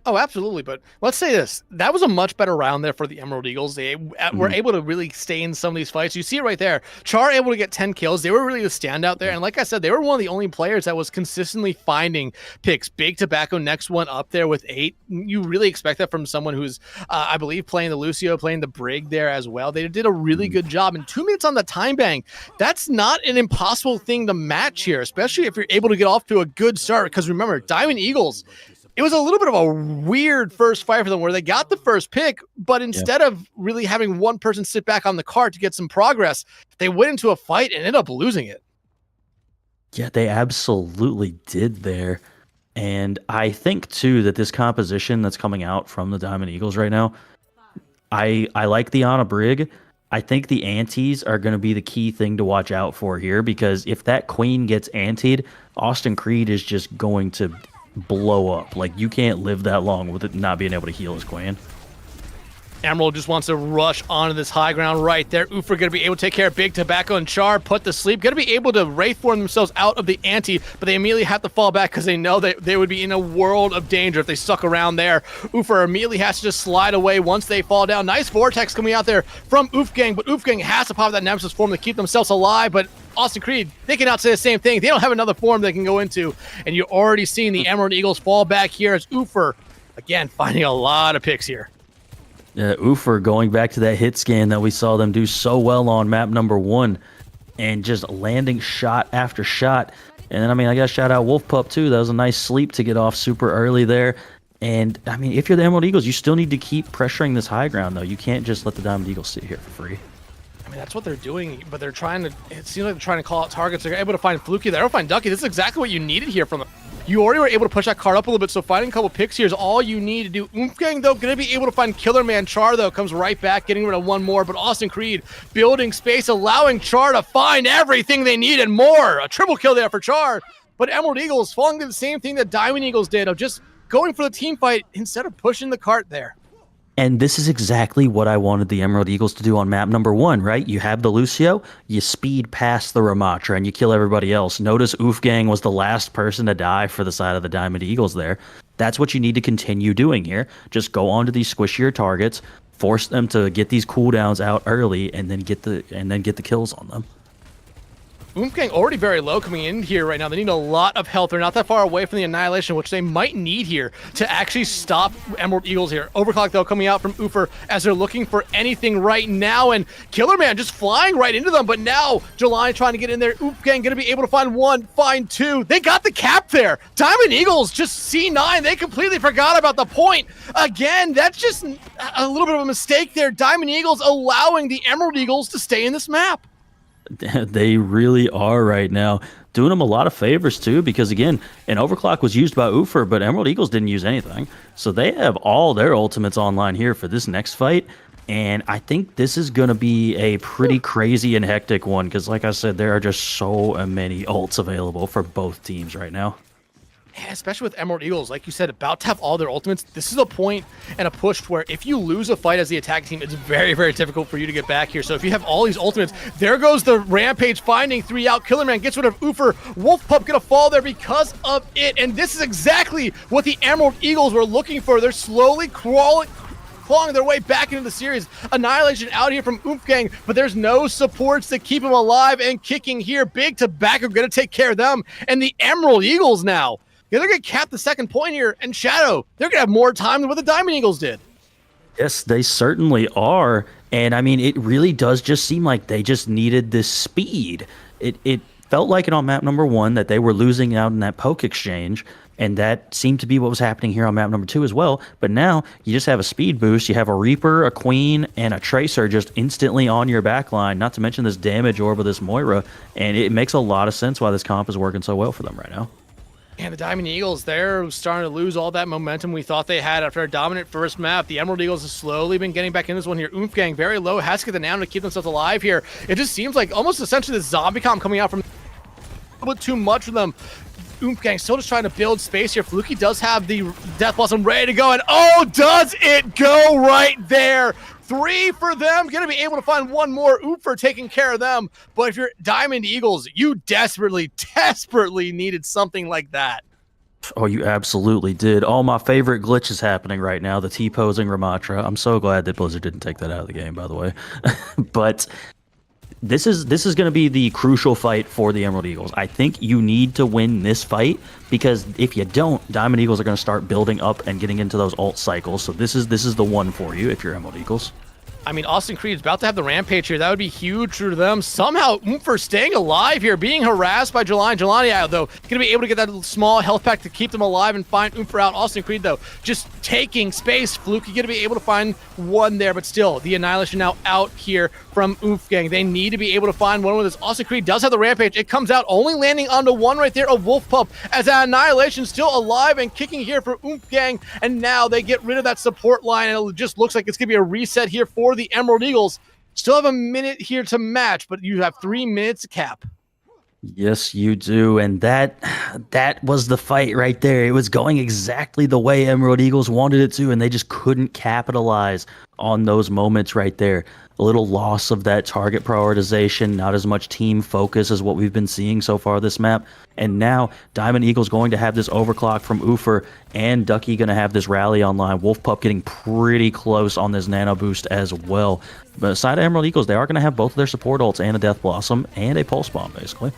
Oh, absolutely. But let's say this. That was a much better round there for the Emerald Eagles. They were able to really stay in some of these fights. You see it right there. Char able to get 10 kills. They were really the standout there. And like I said, they were one of the only players that was consistently finding picks. Big Tobacco next one up there with 8. You really expect that from someone who's, I believe, playing the Lucio, playing the Brig there as well. They did a really good job. And 2 minutes on the time bank, that's not an impossible thing to match here, especially if you're able to get off to a good start. Because remember, Diamond Eagles, it was a little bit of a weird first fight for them where they got the first pick, but instead of really having one person sit back on the cart to get some progress, they went into a fight and ended up losing it. Yeah, they absolutely did there. And I think, too, that this composition that's coming out from the Diamond Eagles right now, I like the Ana Brig. I think the antes are going to be the key thing to watch out for here, because if that queen gets antied, Austin Creed is just going to blow up. Like, you can't live that long with it not being able to heal his queen. Emerald just wants to rush onto this high ground right there. Ufer going to be able to take care of Big Tobacco and Char, put to sleep. Going to be able to Wraithform themselves out of the ante, but they immediately have to fall back because they know that they would be in a world of danger if they stuck around there. Ufer immediately has to just slide away once they fall down. Nice Vortex coming out there from Oofgang, but Oofgang has to pop that Nemesis form to keep themselves alive, but Austin Creed, they cannot say the same thing. They don't have another form they can go into, and you're already seeing the Emerald Eagles fall back here as Ufer, again, finding a lot of picks here. Ufer going back to that hit scan that we saw them do so well on map number 1 and just landing shot after shot. And then, I mean, I got to shout out Wolf Pup, too. That was a nice sleep to get off super early there. And, I mean, if you're the Emerald Eagles, you still need to keep pressuring this high ground, though. You can't just let the Diamond Eagles sit here for free. I mean, that's what they're doing, but they're trying to, it seems like they're trying to call out targets. They're able to find Fluky. They're able to find Ducky. This is exactly what you needed here from them. You already were able to push that card up a little bit, so finding a couple picks here is all you need to do. Oofgang, though, going to be able to find Killer Man. Char, though, comes right back, getting rid of one more, but Austin Creed building space, allowing Char to find everything they need and more. A triple kill there for Char, but Emerald Eagles falling to the same thing that Diamond Eagles did of just going for the team fight instead of pushing the cart there. And this is exactly what I wanted the Emerald Eagles to do on map number 1, right? You have the Lucio, you speed past the Ramatra, and you kill everybody else. Notice Oofgang was the last person to die for the side of the Diamond Eagles there. That's what you need to continue doing here. Just go on to these squishier targets, force them to get these cooldowns out early, and then get the kills on them. Oofgang already very low coming in here right now. They need a lot of health. They're not that far away from the Annihilation, which they might need here to actually stop Emerald Eagles here. Overclock, though, coming out from Ufer as they're looking for anything right now. And Killer Man just flying right into them. But now Jelani trying to get in there. Oofgang going to be able to find one, find two. They got the cap there. Diamond Eagles just C9. They completely forgot about the point. Again, that's just a little bit of a mistake there. Diamond Eagles allowing the Emerald Eagles to stay in this map. They really are right now. Doing them a lot of favors, too, because, again, an overclock was used by Ufer, but Emerald Eagles didn't use anything. So they have all their ultimates online here for this next fight. And I think this is going to be a pretty crazy and hectic one because, like I said, there are just so many ults available for both teams right now. Yeah, especially with Emerald Eagles, like you said, about to have all their ultimates. This is a point and a push where if you lose a fight as the attack team, it's very, very difficult for you to get back here. So if you have all these ultimates, there goes the Rampage finding 3 out. Killer Man gets rid of Ufer. Wolf Pup gonna fall there because of it. And this is exactly what the Emerald Eagles were looking for. They're slowly clawing their way back into the series. Annihilation out here from Oofgang, but there's no supports to keep them alive and kicking here. Big Tobacco gonna take care of them. And the Emerald Eagles now they're going to cap the second point here. And Shadow, they're going to have more time than what the Diamond Eagles did. Yes, they certainly are. And I mean, it really does just seem like they just needed this speed. It felt like it on map number 1 that they were losing out in that poke exchange. And that seemed to be what was happening here on map number 2 as well. But now you just have a speed boost. You have a Reaper, a Queen, and a Tracer just instantly on your backline, not to mention this damage orb of this Moira. And it makes a lot of sense why this comp is working so well for them right now. And the Diamond Eagles, they're starting to lose all that momentum we thought they had after a dominant first map. The Emerald Eagles have slowly been getting back in this one here. Gang very low, has to get the nano to keep themselves alive here. It just seems like almost essentially the zombie comp coming out from a little bit too much for them. Gang still just trying to build space here. Fluky does have the Death Blossom ready to go, and oh, does it go right there! 3 for them. Gonna be able to find one more. Oopher taking care of them. But if you're Diamond Eagles, you desperately needed something like that. Oh, you absolutely did. All my favorite glitches happening right now. The T-posing Ramatra. I'm so glad that Blizzard didn't take that out of the game, by the way. But this is going to be the crucial fight for the Emerald Eagles. I think you need to win this fight, because if you don't, Diamond Eagles are going to start building up and getting into those ult cycles. So this is the one for you if you're Emerald Eagles. I mean, Austin Creed's about to have the Rampage here. That would be huge for them. Somehow, Oomfer staying alive here, being harassed by Jelani. Jelani, though, going to be able to get that small health pack to keep them alive and find Oomfer out. Austin Creed, though, just taking space. Fluky going to be able to find one there, but still, the Annihilation now out here from Gang. They need to be able to find one with this. Austin Creed does have the Rampage. It comes out, only landing onto one right there, a Wolf Pup, as that Annihilation still alive and kicking here for Gang. And now they get rid of that support line, and it just looks like it's going to be a reset here for the Emerald Eagles. Still have a minute here to match, but you have 3 minutes to cap. Yes, you do. And that was the fight right there. It was going exactly the way Emerald Eagles wanted it to, and they just couldn't capitalize on those moments right there. A little loss of that target prioritization, not as much team focus as what we've been seeing so far this map. And now Diamond Eagle's going to have this overclock from Oofer, and Ducky going to have this rally online. Wolf Pup getting pretty close on this nano boost as well. But aside of Emerald Eagles, they are going to have both of their support ults and a Death Blossom and a Pulse Bomb, basically.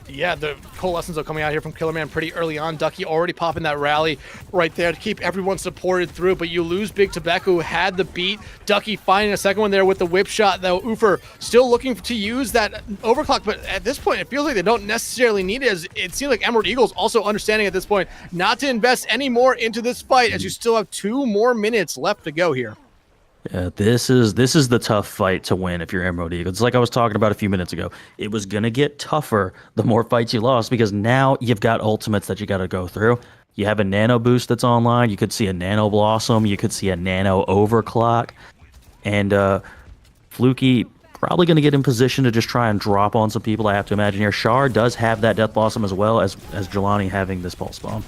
Yeah, the coalescence are coming out here from Killerman pretty early on. Ducky already popping that rally right there to keep everyone supported through, but you lose Big Tobacco, who had the beat. Ducky finding a second one there with the whip shot, though. Oofer still looking to use that overclock, but at this point, it feels like they don't necessarily need it, as it seems like Emerald Eagles also understanding at this point not to invest any more into this fight, as you still have 2 more minutes left to go here. Yeah, this is the tough fight to win if you're Emerald Eagles. It's like I was talking about a few minutes ago. It was going to get tougher the more fights you lost, because now you've got ultimates that you got to go through. You have a nano boost that's online. You could see a nano blossom. You could see a nano overclock. And Fluky probably going to get in position to just try and drop on some people, I have to imagine here. Char does have that Death Blossom as well as Jelani having this Pulse Bomb.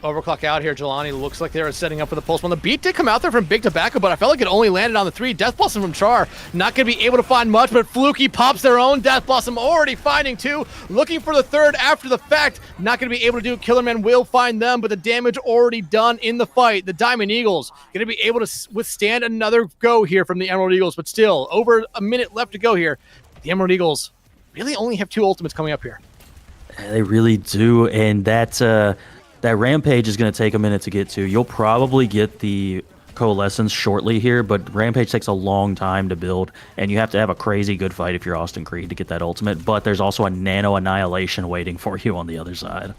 Overclock out here. Jelani looks like they're setting up for the pulse bomb. The beat did come out there from Big Tobacco, but I felt like it only landed on the 3. Death Blossom from Char. Not going to be able to find much, but Fluky pops their own Death Blossom, already finding 2. Looking for the 3rd after the fact. Not going to be able to do it. Killerman will find them, but the damage already done in the fight. The Diamond Eagles going to be able to withstand another go here from the Emerald Eagles, but still, over a minute left to go here. The Emerald Eagles really only have 2 ultimates coming up here. They really do, and that Rampage is going to take a minute to get to. You'll probably get the Coalescence shortly here, but Rampage takes a long time to build, and you have to have a crazy good fight if you're Austin Creed to get that ultimate, but there's also a Nano Annihilation waiting for you on the other side.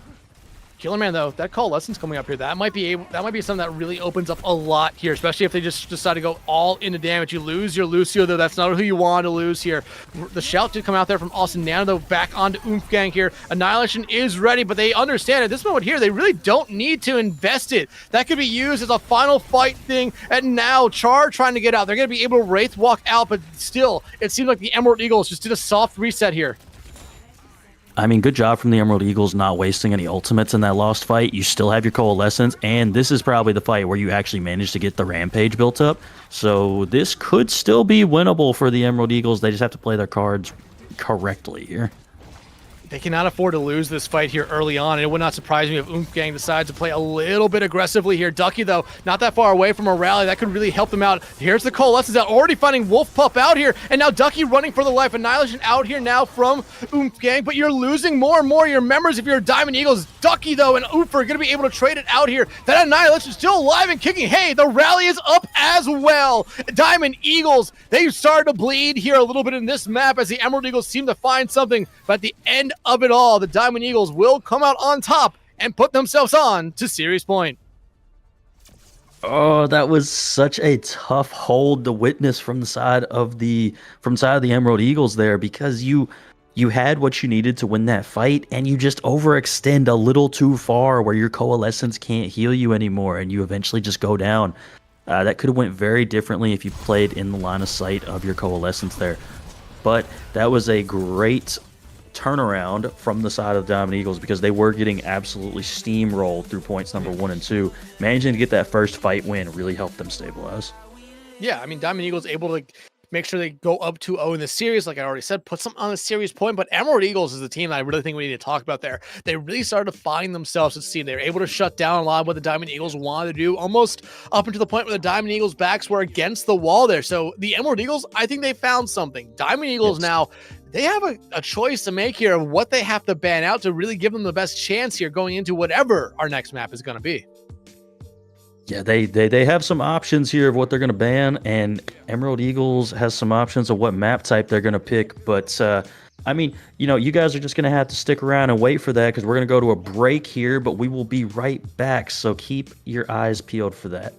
Killerman, though, that Coalescence coming up here, that might be something that really opens up a lot here, especially if they just decide to go all into damage. You lose your Lucio, though. That's not who you want to lose here. The shout did come out there from Austin Nano, though, back onto Gang here. Annihilation is ready, but they understand at this moment here, they really don't need to invest it. That could be used as a final fight thing, and now Char trying to get out. They're going to be able to Wraith walk out, but still, it seems like the Emerald Eagles just did a soft reset here. I mean, good job from the Emerald Eagles not wasting any ultimates in that lost fight. You still have your Coalescence, and this is probably the fight where you actually managed to get the Rampage built up. So this could still be winnable for the Emerald Eagles. They just have to play their cards correctly here. they cannot afford to lose this fight here early on, and it would not surprise me if Oomph Gang decides to play a little bit aggressively here. Ducky, though, not that far away from a rally. That could really help them out. Here's the Coalescence out, already finding Wolf Pup out here, and now Ducky running for the life. Annihilation out here now from Oomph Gang, but you're losing more and more of your members if you're Diamond Eagles. Ducky, though, and Oomph are going to be able to trade it out here. That Annihilation still alive and kicking. Hey, the rally is up as well. Diamond Eagles, they've started to bleed here a little bit in this map as the Emerald Eagles seem to find something, but at the end of it all, the Diamond Eagles will come out on top and put themselves on to Series Point. Oh, that was such a tough hold to witness from the side of the Emerald Eagles there, because you had what you needed to win that fight, and you just overextend a little too far where your Coalescence can't heal you anymore, and you eventually just go down. That could have went very differently if you played in the line of sight of your Coalescence there. But that was a great turnaround from the side of the Diamond Eagles, because they were getting absolutely steamrolled through points number 1 and 2. Managing to get that first fight win really helped them stabilize. Yeah, I mean, Diamond Eagles able to make sure they go up 2-0 in the series, like I already said, put some on the series point. But Emerald Eagles is the team that I really think we need to talk about there. They really started to find themselves at sea. They were able to shut down a lot of what the Diamond Eagles wanted to do, almost up until the point where the Diamond Eagles' backs were against the wall there. So the Emerald Eagles, I think they found something. Diamond Eagles now, they have a choice to make here of what they have to ban out to really give them the best chance here going into whatever our next map is going to be. Yeah, they have some options here of what they're going to ban, and Emerald Eagles has some options of what map type they're going to pick. But, I mean, you know, you guys are just going to have to stick around and wait for that, because we're going to go to a break here, but we will be right back. So keep your eyes peeled for that.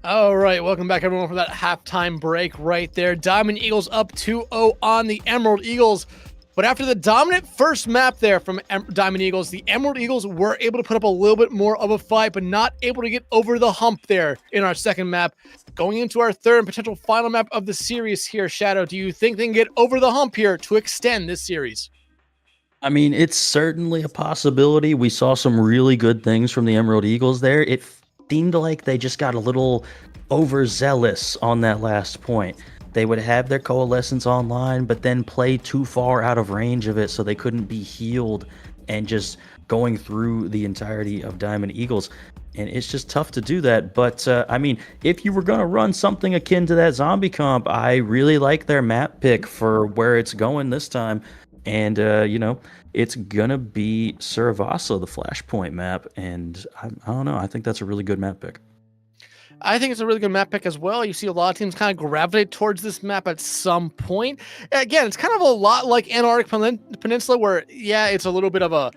All right, welcome back everyone for that halftime break right there. Diamond Eagles up 2-0 on the Emerald Eagles. But after the dominant first map there from Diamond Eagles, the Emerald Eagles were able to put up a little bit more of a fight, but not able to get over the hump there in our second map. Going into our third and potential final map of the series here, Shadow, do you think they can get over the hump here to extend this series? I mean, it's certainly a possibility. We saw some really good things from the Emerald Eagles there. It seemed like they just got a little overzealous on that last point. They would have their coalescence online, but then play too far out of range of it so they couldn't be healed and just going through the entirety of Diamond Eagles. And it's just tough to do that. But, I mean, if you were going to run something akin to that zombie comp, I really like their map pick for where it's going this time. And, you know, it's going to be Saravasa, the Flashpoint map. And I don't know. I think that's a really good map pick. I think it's a really good map pick as well. You see a lot of teams kind of gravitate towards this map at some point. Again, it's kind of a lot like Antarctic Peninsula where, yeah, it's a little bit of a,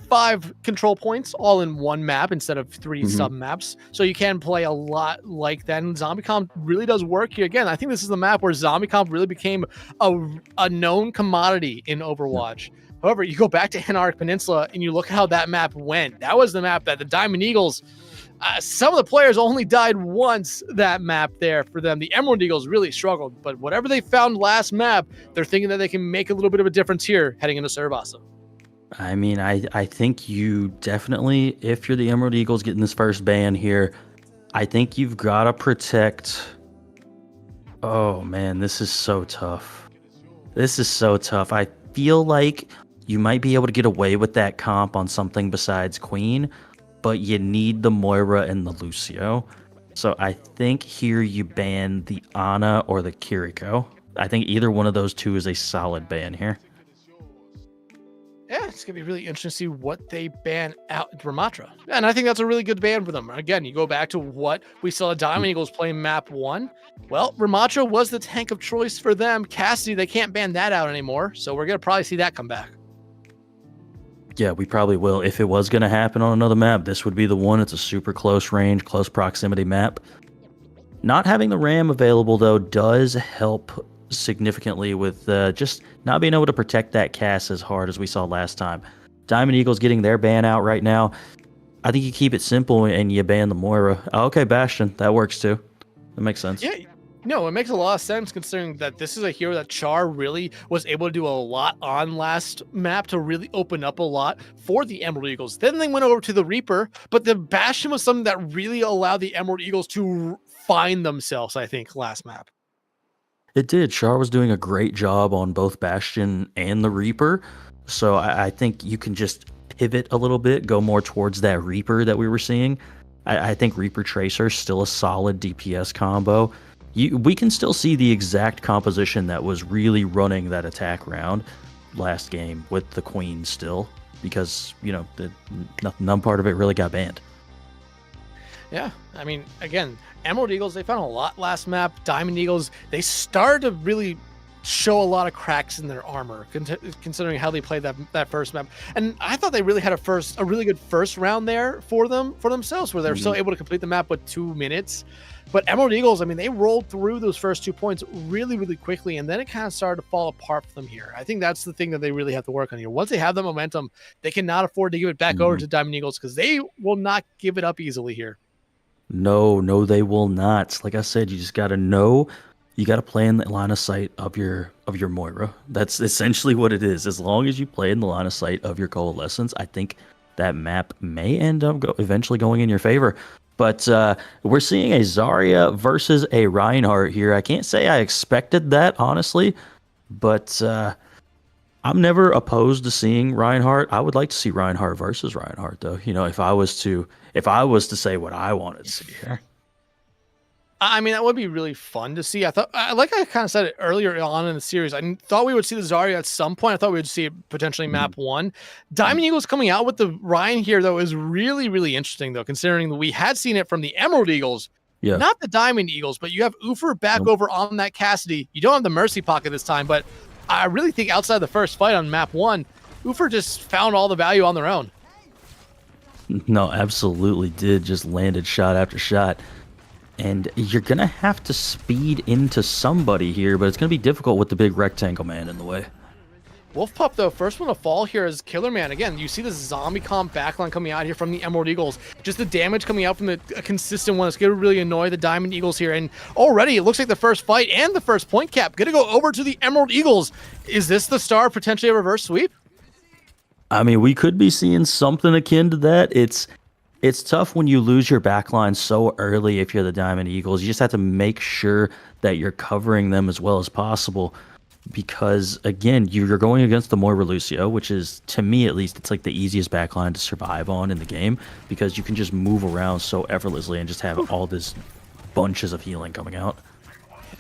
5 control points all in one map instead of 3 sub-maps. So you can play a lot like that. And Zombie Comp really does work here. Again, I think this is the map where Zombie Comp really became a known commodity in Overwatch. However, you go back to Antarctic Peninsula and you look at how that map went. That was the map that the Diamond Eagles... some of the players only died once that map there for them. The Emerald Eagles really struggled, but whatever they found last map, they're thinking that they can make a little bit of a difference here heading into Saravasa. I mean, I think you definitely, if you're the Emerald Eagles getting this first ban here, I think you've got to protect... Oh, man, this is so tough. This is so tough. I feel like you might be able to get away with that comp on something besides Queen, but you need the Moira and the Lucio. So I think here you ban the Ana or the Kiriko. I think either one of those two is a solid ban here. Yeah, it's going to be really interesting to see what they ban out in Ramatra. And I think that's a really good ban for them. Again, you go back to what we saw the Diamond Eagles play map 1. Well, Ramatra was the tank of choice for them. Cassidy, they can't ban that out anymore. So we're going to probably see that come back. Yeah, we probably will. If it was going to happen on another map, this would be the one. It's a super close range, close proximity map. Not having the RAM available, though, does help significantly with just not being able to protect that Cass as hard as we saw last time. Diamond Eagles getting their ban out right now. I think you keep it simple and you ban the Moira. Oh, okay, Bastion. That works too. That makes sense. Yeah. No, it makes a lot of sense considering that this is a hero that Char really was able to do a lot on last map to really open up a lot for the Emerald Eagles. Then they went over to the Reaper, but the Bastion was something that really allowed the Emerald Eagles to find themselves, I think, last map. It did. Char was doing a great job on both Bastion and the Reaper. So I think you can just pivot a little bit, go more towards that Reaper that we were seeing. I think Reaper Tracer is still a solid DPS combo. We can still see the exact composition that was really running that attack round last game with the Queen still, because, none part of it really got banned. Yeah, I mean, again, Emerald Eagles, they found a lot last map. Diamond Eagles, they started to really show a lot of cracks in their armor, considering how they played that first map. And I thought they really had a really good first round there for themselves, where they're still able to complete the map with 2 minutes. But Emerald Eagles, I mean, they rolled through those first 2 points really, really quickly, and then it kind of started to fall apart for them here. I think that's the thing that they really have to work on here. Once they have the momentum, they cannot afford to give it back over to Diamond Eagles, because they will not give it up easily here. No, they will not. Like I said, you just got to know. You got to play in the line of sight of your Moira. That's essentially what it is. As long as you play in the line of sight of your Coalescence, I think that map may end up eventually going in your favor. But we're seeing a Zarya versus a Reinhardt here. I can't say I expected that, honestly, but I'm never opposed to seeing Reinhardt. I would like to see Reinhardt versus Reinhardt, though. If I was to say what I wanted to see here. I mean, that would be really fun to see. I thought, like I kind of said it earlier on in the series, I thought we would see the Zarya at some point. I thought we would see it potentially map 1. Diamond Eagles coming out with the Ryan here, though, is really, really interesting, though, considering that we had seen it from the Emerald Eagles, not the Diamond Eagles, but you have Ufer back over on that Cassidy. You don't have the Mercy Pocket this time, but I really think outside the first fight on map 1, Ufer just found all the value on their own. No, absolutely did. Just landed shot after shot. And you're going to have to speed into somebody here, but it's going to be difficult with the big rectangle man in the way. Wolf Pup, though, first one to fall here is Killer Man. Again, you see the zombie comp backline coming out here from the Emerald Eagles. Just the damage coming out from a consistent one is going to really annoy the Diamond Eagles here. And already, it looks like the first fight and the first point cap going to go over to the Emerald Eagles. Is this the start of potentially a reverse sweep? I mean, we could be seeing something akin to that. It's tough when you lose your backline so early if you're the Diamond Eagles. You just have to make sure that you're covering them as well as possible. Because, again, you're going against the Moira Lucio, which is, to me at least, it's like the easiest backline to survive on in the game, because you can just move around so effortlessly and just have all this bunches of healing coming out.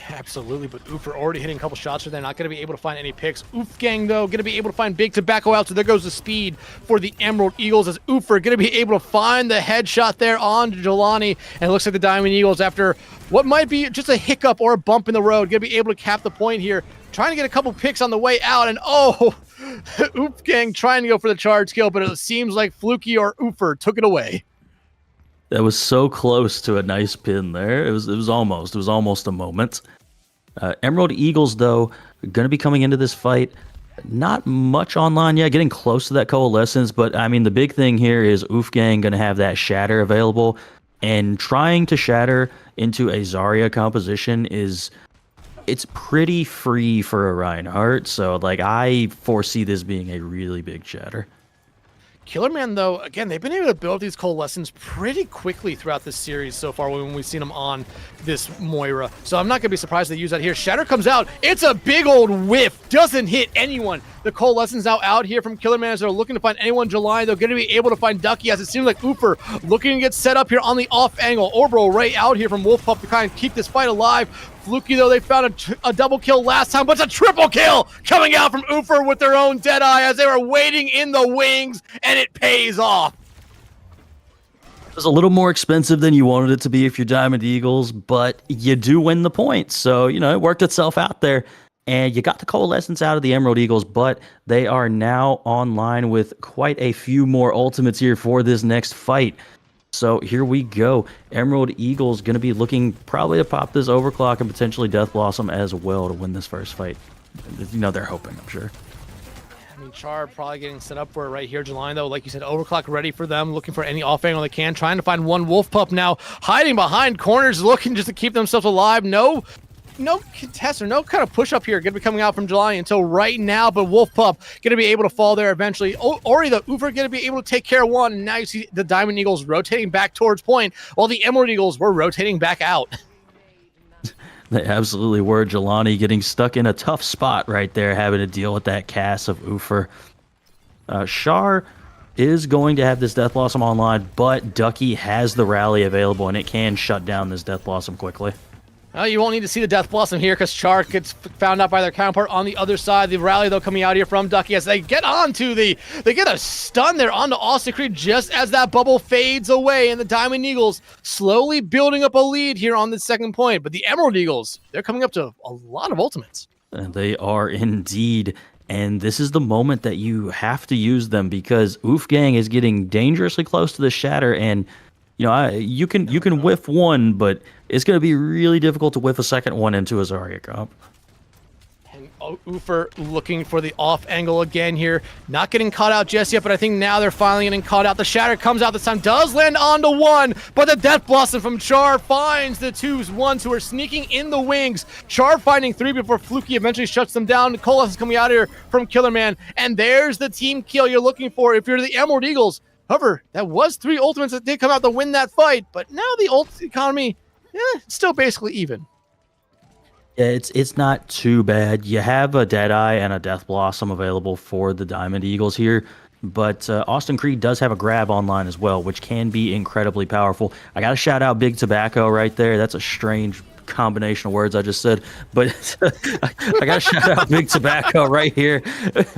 Absolutely, but Oofer already hitting a couple shots, so they're not going to be able to find any picks. Oof Gang, though, going to be able to find Big Tobacco out, so there goes the speed for the Emerald Eagles as Oofer going to be able to find the headshot there on Jelani, and it looks like the Diamond Eagles, after what might be just a hiccup or a bump in the road, going to be able to cap the point here, trying to get a couple picks on the way out, and oh, Oof Gang trying to go for the charge kill, but it seems like Fluky or Oofer took it away. That was so close to a nice pin there. It was almost a moment. Emerald Eagles, though, going to be coming into this fight. Not much online yet, getting close to that coalescence, but I mean, the big thing here is Oofgang going to have that shatter available, and trying to shatter into a Zarya composition it's pretty free for a Reinhardt, so like I foresee this being a really big shatter. Killer Man, though, again, they've been able to build these coalescence pretty quickly throughout this series so far when we've seen them on this Moira. So I'm not going to be surprised they use that here. Shatter comes out. It's a big old whiff. Doesn't hit anyone. The coalescence now out here from Killer Man as they're looking to find anyone. July, they're going to be able to find Ducky as it seems like Oofer looking to get set up here on the off angle. Orbital right out here from Wolf Pup to kind of keep this fight alive. Fluky, though, they found a double kill last time, but it's a triple kill coming out from Oofer with their own Deadeye as they were waiting in the wings, and it pays off. It was a little more expensive than you wanted it to be if you're Diamond Eagles, but you do win the points. So, you know, it worked itself out there. And you got the coalescence out of the Emerald Eagles, but they are now online with quite a few more ultimates here for this next fight. So here we go. Emerald Eagles going to be looking probably to pop this Overclock and potentially Death Blossom as well to win this first fight. You know, they're hoping, I'm sure. I mean, Char probably getting set up for it right here. Jelani, though, like you said, Overclock ready for them, looking for any off angle they can, trying to find one Wolf Pup now, hiding behind corners, looking just to keep themselves alive. No contest or no kind of push up here going to be coming out from Jelani until right now, but Wolf Pup going to be able to fall there eventually. Ori, the Oofer, going to be able to take care of one, and now you see the Diamond Eagles rotating back towards point, while the Emerald Eagles were rotating back out. They absolutely were. Jelani getting stuck in a tough spot right there, having to deal with that cast of Oofer. Char is going to have this Death Blossom online, but Ducky has the rally available, and it can shut down this Death Blossom quickly. Well, you won't need to see the Death Blossom here because Char gets found out by their counterpart on the other side. The rally, though, coming out here from Ducky as they get onto they get a stun there onto Austin Creed just as that bubble fades away, and the Diamond Eagles slowly building up a lead here on the second point. But the Emerald Eagles, they're coming up to a lot of ultimates. And they are indeed. And this is the moment that you have to use them because Oofgang is getting dangerously close to the shatter, and you know, you can whiff one, but it's going to be really difficult to whiff a second one into a Zarya comp. And Oofer looking for the off angle again here. Not getting caught out just yet, but I think now they're finally getting caught out. The shatter comes out this time, does land onto one, but the Death Blossom from Char finds the ones who are sneaking in the wings. Char finding three before Fluky eventually shuts them down. Colas is coming out here from Killer Man, and there's the team kill you're looking for if you're the Emerald Eagles. However, that was 3 ultimates that did come out to win that fight, but now the ult economy, it's still basically even. Yeah, it's not too bad. You have a Deadeye and a Death Blossom available for the Diamond Eagles here, but Austin Creed does have a grab online as well, which can be incredibly powerful. I got to shout out Big Tobacco right there. That's a strange combination of words I just said, but I gotta shout out Big Tobacco right here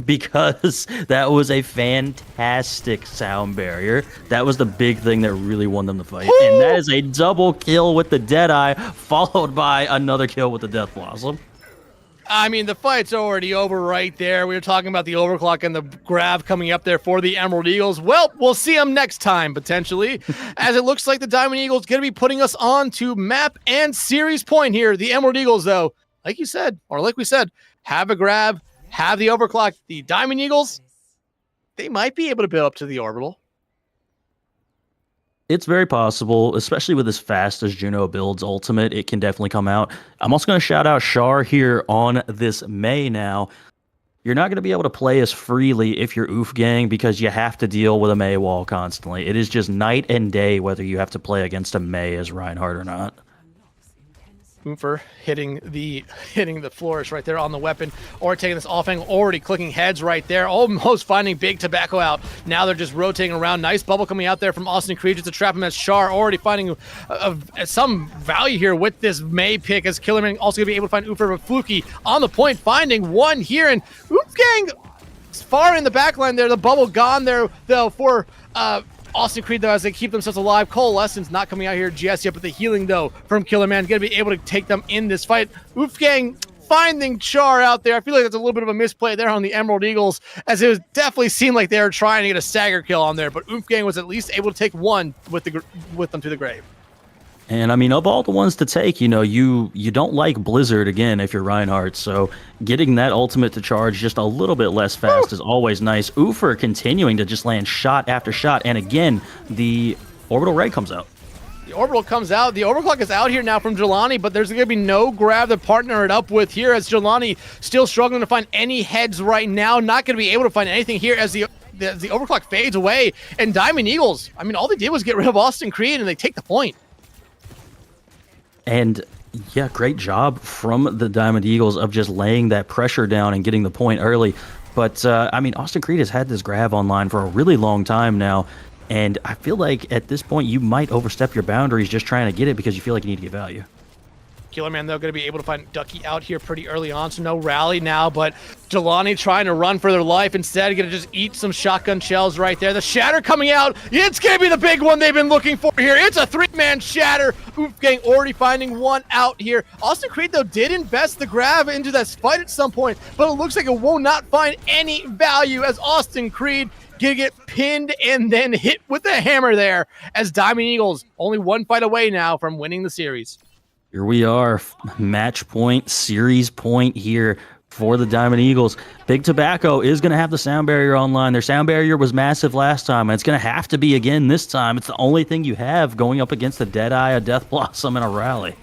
because that was a fantastic sound barrier. That was the big thing that really won them the fight. Woo! And that is a double kill with the Deadeye followed by another kill with the Death Blossom. I mean, the fight's already over right there. We were talking about the overclock and the grab coming up there for the Emerald Eagles. Well, we'll see them next time, potentially, as it looks like the Diamond Eagles going to be putting us on to map and series point here. The Emerald Eagles, though, like you said, or like we said, have a grab, have the overclock. The Diamond Eagles, they might be able to build up to the orbital. It's very possible, especially with as fast as Juno builds ultimate, it can definitely come out. I'm also going to shout out Char here on this May now. You're not going to be able to play as freely if you're Oof Gang because you have to deal with a May wall constantly. It is just night and day whether you have to play against a May as Reinhardt or not. Oofer hitting the flourish right there on the weapon, or taking this offhand, already clicking heads right there, almost finding Big Tobacco out. Now they're just rotating around. Nice bubble coming out there from Austin Creed just to trap him as Char, already finding some value here with this May pick, as Killerman also going to be able to find Oofer, but Fluky on the point, finding one here, and Oofgang far in the back line there. The bubble gone there, though, for Austin Creed, though, as they keep themselves alive. Coalescence not coming out here just yet, but the healing, though, from Killerman, going to be able to take them in this fight. Oofgang finding Char out there. I feel like that's a little bit of a misplay there on the Emerald Eagles, as it was definitely seemed like they were trying to get a stagger kill on there, but Oofgang was at least able to take one with them to the grave. And I mean, of all the ones to take, you know, you don't like Blizzard again if you're Reinhardt, so getting that ultimate to charge just a little bit less fast is always nice. Oofer continuing to just land shot after shot, and again, the orbital ray comes out. The orbital comes out. The overclock is out here now from Jelani, but there's going to be no grab to partner it up with here, as Jelani still struggling to find any heads right now. Not going to be able to find anything here as the overclock fades away. And Diamond Eagles, I mean, all they did was get rid of Austin Creed, and they take the point. And yeah, great job from the Diamond Eagles of just laying that pressure down and getting the point early. But I mean, Austin Creed has had this grab online for a really long time now. And I feel like at this point, you might overstep your boundaries just trying to get it because you feel like you need to get value. Killerman, though, going to be able to find Ducky out here pretty early on, so no rally now, but Jelani trying to run for their life instead, going to just eat some shotgun shells right there. The Shatter coming out. It's going to be the big one they've been looking for here. It's a three-man Shatter. Oofgang already finding one out here. Austin Creed, though, did invest the grab into this fight at some point, but it looks like it will not find any value, as Austin Creed gonna get pinned and then hit with the hammer there, as Diamond Eagles only one fight away now from winning the series. Here we are, match point, series point here for the Diamond Eagles. Big Tobacco is going to have the sound barrier online. Their sound barrier was massive last time, and it's going to have to be again this time. It's the only thing you have going up against a Deadeye, a Death Blossom, and a Rally.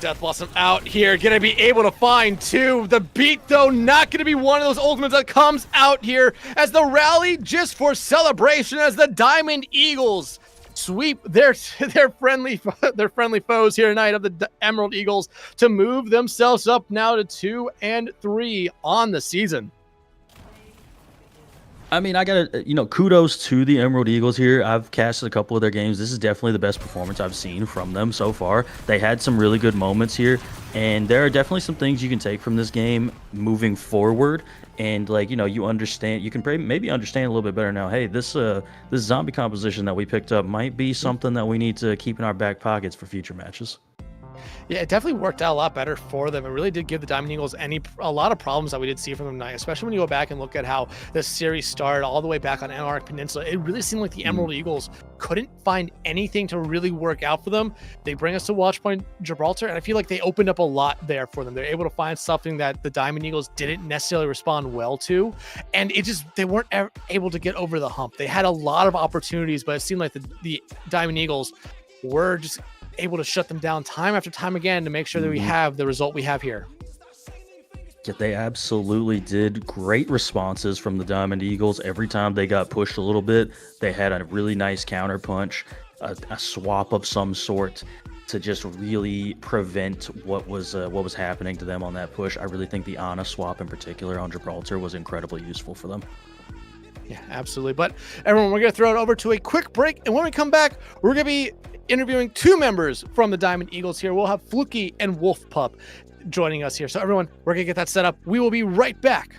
Death Blossom out here, going to be able to find two. The beat, though, not going to be one of those ultimates that comes out here, as the Rally just for celebration, as the Diamond Eagles sweep their friendly foes here tonight of the Emerald Eagles to move themselves up now to 2 and 3 on the season. I mean, I gotta, kudos to the Emerald Eagles here. I've casted a couple of their games. This is definitely the best performance I've seen from them so far. They had some really good moments here, and there are definitely some things you can take from this game moving forward. And you understand, you can maybe understand a little bit better now. Hey, this zombie composition that we picked up might be something that we need to keep in our back pockets for future matches. Yeah, it definitely worked out a lot better for them. It really did give the Diamond Eagles a lot of problems that we did see from them tonight, especially when you go back and look at how the series started all the way back on Antarctic Peninsula. It really seemed like the Emerald Eagles couldn't find anything to really work out for them. They bring us to Watchpoint Gibraltar, and I feel like they opened up a lot there for them. They're able to find something that the Diamond Eagles didn't necessarily respond well to, and they weren't able to get over the hump. They had a lot of opportunities, but it seemed like the Diamond Eagles were just able to shut them down time after time again to make sure that we have the result we have here. Yeah, they absolutely did. Great responses from the Diamond Eagles. Every time they got pushed a little bit, they had a really nice counter punch, a swap of some sort to just really prevent what was happening to them on that push. I really think the Ana swap in particular on Gibraltar was incredibly useful for them. Yeah, absolutely. But everyone, we're going to throw it over to a quick break, and when we come back, we're going to be interviewing two members from the Diamond Eagles here. We'll have Fluky and Wolf Pup joining us here. So everyone, we're going to get that set up. We will be right back.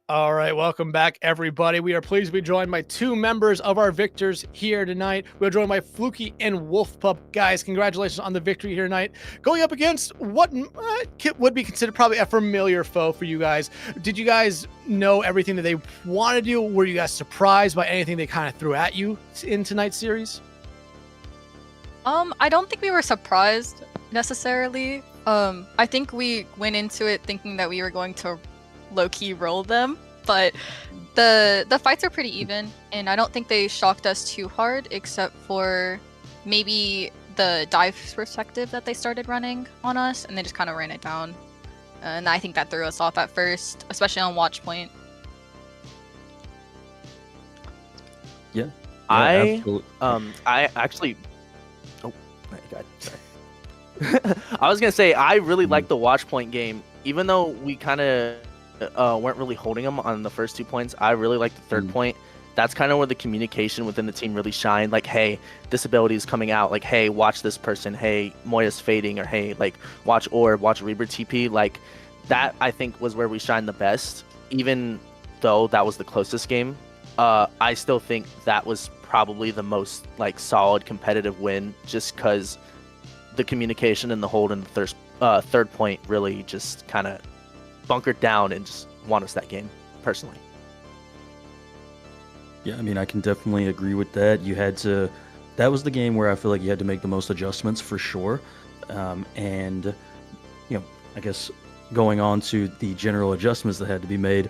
All right, welcome back, everybody. We are pleased to be joined by two members of our victors here tonight. We are joined by Fluky and Wolf Pup. Guys, congratulations on the victory here tonight. Going up against what would be considered probably a familiar foe for you guys. Did you guys know everything that they want to do? Were you guys surprised by anything they kind of threw at you in tonight's series? I don't think we were surprised necessarily. I think we went into it thinking that we were going to low-key roll them, but the fights are pretty even, and I don't think they shocked us too hard, except for maybe the dive perspective that they started running on us, and they just kind of ran it down. And I think that threw us off at first, especially on watch point. Yeah. I absolutely. I actually. Oh my god. Sorry. I was gonna say I really like the watch point game, even though we kind of weren't really holding them on the first 2 points. I really like the third point. That's kind of where the communication within the team really shined. Like, hey, this ability is coming out. Like, hey, watch this person. Hey, Moya's fading. Or hey, like, watch Orb, watch Reaper TP. Like, that I think was where we shined the best. Even though that was the closest game, I still think that was probably the most like solid competitive win, just because the communication and the hold in the third point really just kind of bunkered down and just won us that game, personally. Yeah, I mean, I can definitely agree with that. That was the game where I feel like you had to make the most adjustments for sure. And, you know, I guess going on to the general adjustments that had to be made.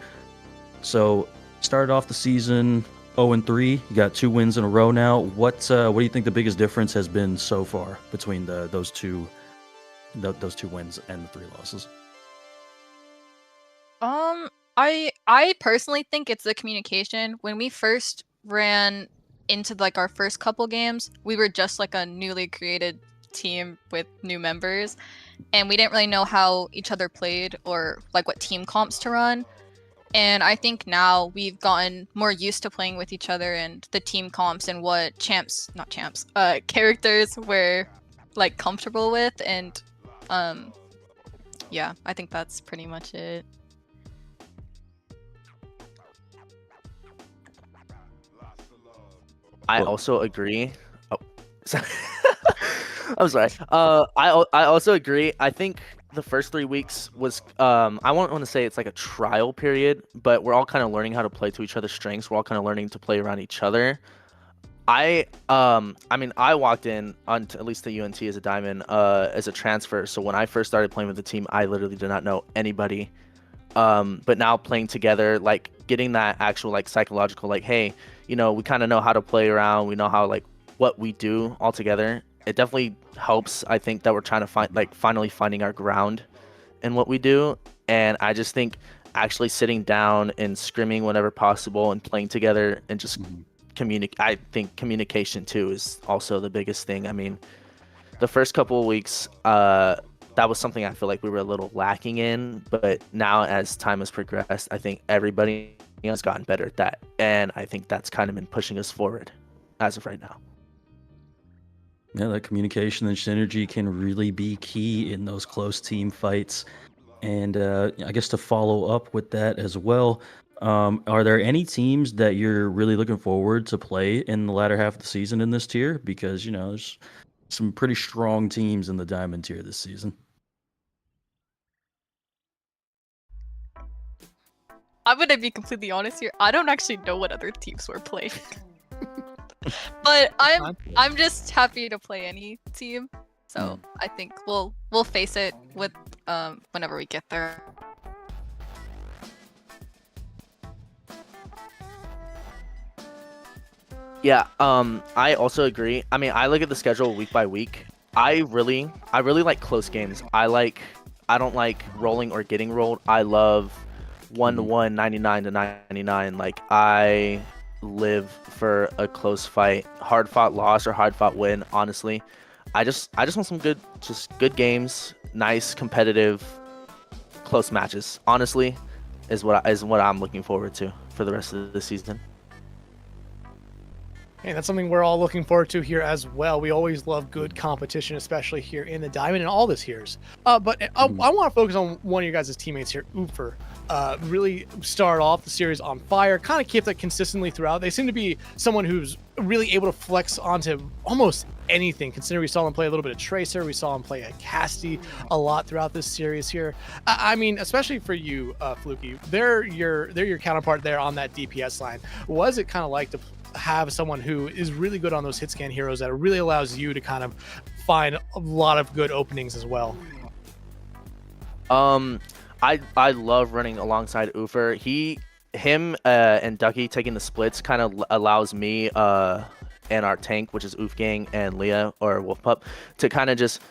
So, started off the season 0-3. You got 2 wins in a row now. What do you think the biggest difference has been so far between those two wins and the 3 losses? I personally think it's the communication. When we first ran into like our first couple games, we were just like a newly created team with new members, and we didn't really know how each other played or like what team comps to run. And I think now we've gotten more used to playing with each other and the team comps and what characters we're like comfortable with, and yeah, I think that's pretty much it. I also agree. Oh, sorry. I'm sorry. I also agree. I think the first 3 weeks was I won't want to say it's like a trial period, but we're all kind of learning how to play to each other's strengths. We're all kind of learning to play around each other. I mean, I walked in on at least the UNT as a diamond as a transfer. So when I first started playing with the team, I literally did not know anybody. But now playing together, like getting that actual like psychological, like, hey, you know, we kind of know how to play around. We know how like what we do all together. It definitely helps. I think that we're trying to find like finally finding our ground in what we do. And I just think actually sitting down and scrimming whenever possible and playing together and just I think communication too is also the biggest thing. I mean, the first couple of weeks, that was something I feel like we were a little lacking in, but now as time has progressed, I think everybody has gotten better at that, and I think that's kind of been pushing us forward as of right now. Yeah, that communication and synergy can really be key in those close team fights. And I guess to follow up with that as well, are there any teams that you're really looking forward to play in the latter half of the season in this tier? Because, you know, there's some pretty strong teams in the Diamond tier this season. I'm gonna be completely honest here. I don't actually know what other teams we're playing. But I'm just happy to play any team. So I think we'll face it with whenever we get there. Yeah, I also agree. I mean, I look at the schedule week by week. I really like close games. I don't like rolling or getting rolled. I love 1-1, 99-99. Like, I live for a close fight, hard fought loss or hard fought win. Honestly, I just want some good games, nice competitive, close matches. Honestly, is what I'm looking forward to for the rest of the season. And that's something we're all looking forward to here as well. We always love good competition, especially here in the Diamond and all this here's. But I want to focus on one of your guys' teammates here, Oofer. Really start off the series on fire, kind of keep that consistently throughout. They seem to be someone who's really able to flex onto almost anything, considering we saw him play a little bit of Tracer, we saw him play a Casty a lot throughout this series here. I mean, especially for you, Fluky, they're your counterpart there on that DPS line. What is it kind of like to have someone who is really good on those hit scan heroes that really allows you to kind of find a lot of good openings as well? I love running alongside Ufer. Him and Ducky taking the splits kind of allows me and our tank, which is Oofgang and Leah or Wolf Pup, to kind of just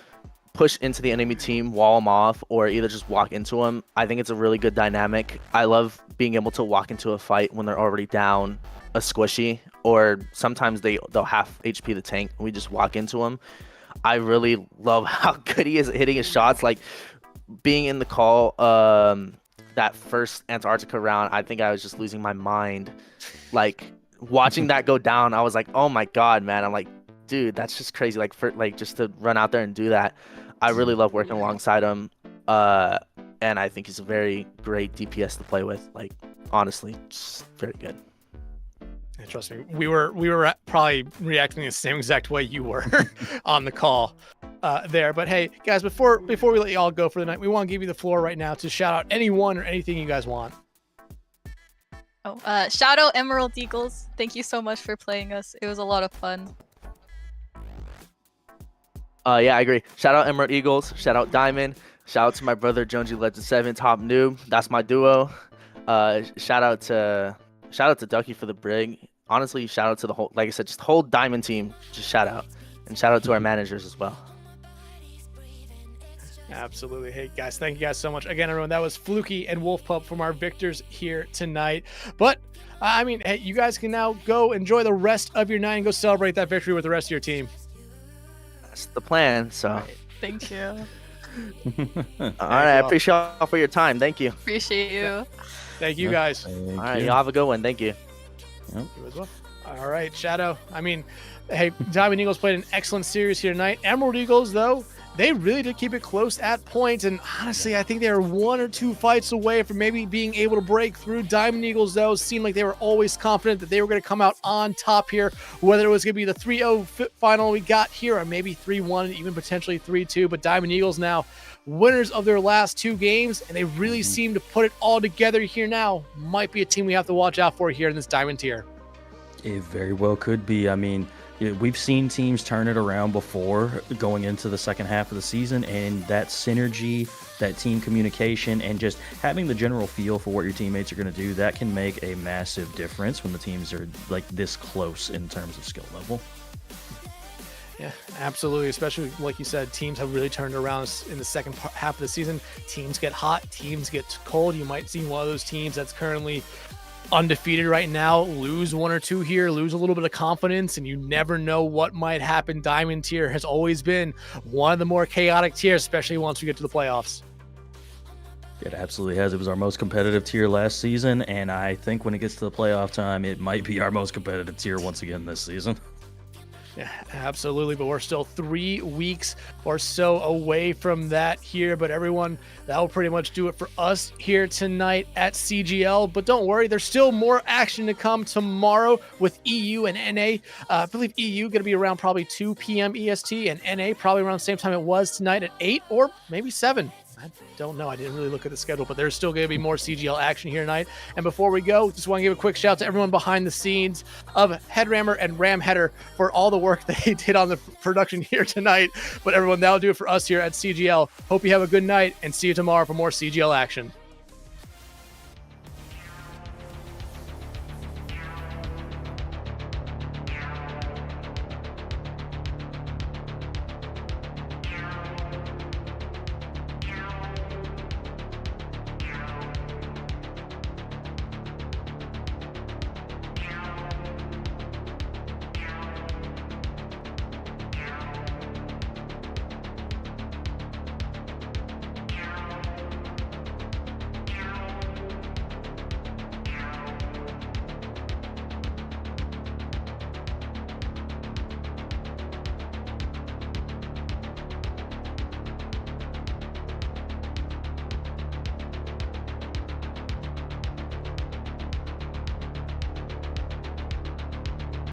push into the enemy team, wall them off, or either just walk into them. I think it's a really good dynamic. I love being able to walk into a fight when they're already down a squishy, or sometimes they'll half HP the tank and we just walk into them. I really love how good he is at hitting his shots. Like, being in the call that first Antarctica round, I think I was just losing my mind. Like, watching that go down, I was like, oh my god, man. I'm like, dude, that's just crazy. Like, just to run out there and do that. I really love working alongside him, and I think he's a very great DPS to play with. Like, honestly, just very good. And trust me, we were probably reacting the same exact way you were on the call there. But hey, guys, before we let you all go for the night, we want to give you the floor right now to shout out anyone or anything you guys want. Shout out Emerald Eagles. Thank you so much for playing us. It was a lot of fun. Yeah, I agree. Shout out Emerald Eagles. Shout out Diamond. Shout out to my brother Jonesy Legend 7, Top Noob. That's my duo. Shout out to Ducky for the brig. Honestly, shout out to the whole, like I said, just whole Diamond team. Just shout out. And shout out to our managers as well. Absolutely. Hey, guys, thank you guys so much. Again, everyone, that was Fluky and Wolf Pup from our victors here tonight. But, I mean, hey, you guys can now go enjoy the rest of your night and go celebrate that victory with the rest of your team. That's the plan, so. Right. Thank you. All right, I appreciate y'all for your time. Thank you. Appreciate you. Thank you, guys. All right, y'all have a good one. Thank you. You as well. All right, Shadow. I mean, hey, Diamond Eagles played an excellent series here tonight. Emerald Eagles, though, they really did keep it close at points, and honestly, I think they were 1 or 2 fights away from maybe being able to break through. Diamond Eagles, though, seemed like they were always confident that they were going to come out on top here, whether it was going to be the 3-0 final we got here, or maybe 3-1, even potentially 3-2, but Diamond Eagles now winners of their last 2 games, and they really seem to put it all together here now. Might be a team we have to watch out for here in this Diamond tier. It very well could be. I mean, we've seen teams turn it around before going into the second half of the season, and that synergy, that team communication, and just having the general feel for what your teammates are going to do, that can make a massive difference when the teams are like this close in terms of skill level. Yeah, absolutely. Especially, like you said, teams have really turned around in the second half of the season. Teams get hot, teams get cold. You might see one of those teams that's currently undefeated right now lose 1 or 2 here, lose a little bit of confidence, and you never know what might happen. Diamond tier has always been one of the more chaotic tiers, especially once we get to the playoffs. It absolutely has. It was our most competitive tier last season, and I think when it gets to the playoff time, it might be our most competitive tier once again this season. Yeah, absolutely. But we're still 3 weeks or so away from that here. But everyone, that will pretty much do it for us here tonight at CGL. But don't worry, there's still more action to come tomorrow with EU and NA. I believe EU going to be around probably 2 p.m. EST, and NA probably around the same time it was tonight at 8 or maybe 7. I don't know. I didn't really look at the schedule, but there's still going to be more CGL action here tonight. And before we go, just want to give a quick shout out to everyone behind the scenes of Headrammer and Ram Header for all the work they did on the production here tonight. But everyone, that'll do it for us here at CGL. Hope you have a good night and see you tomorrow for more CGL action.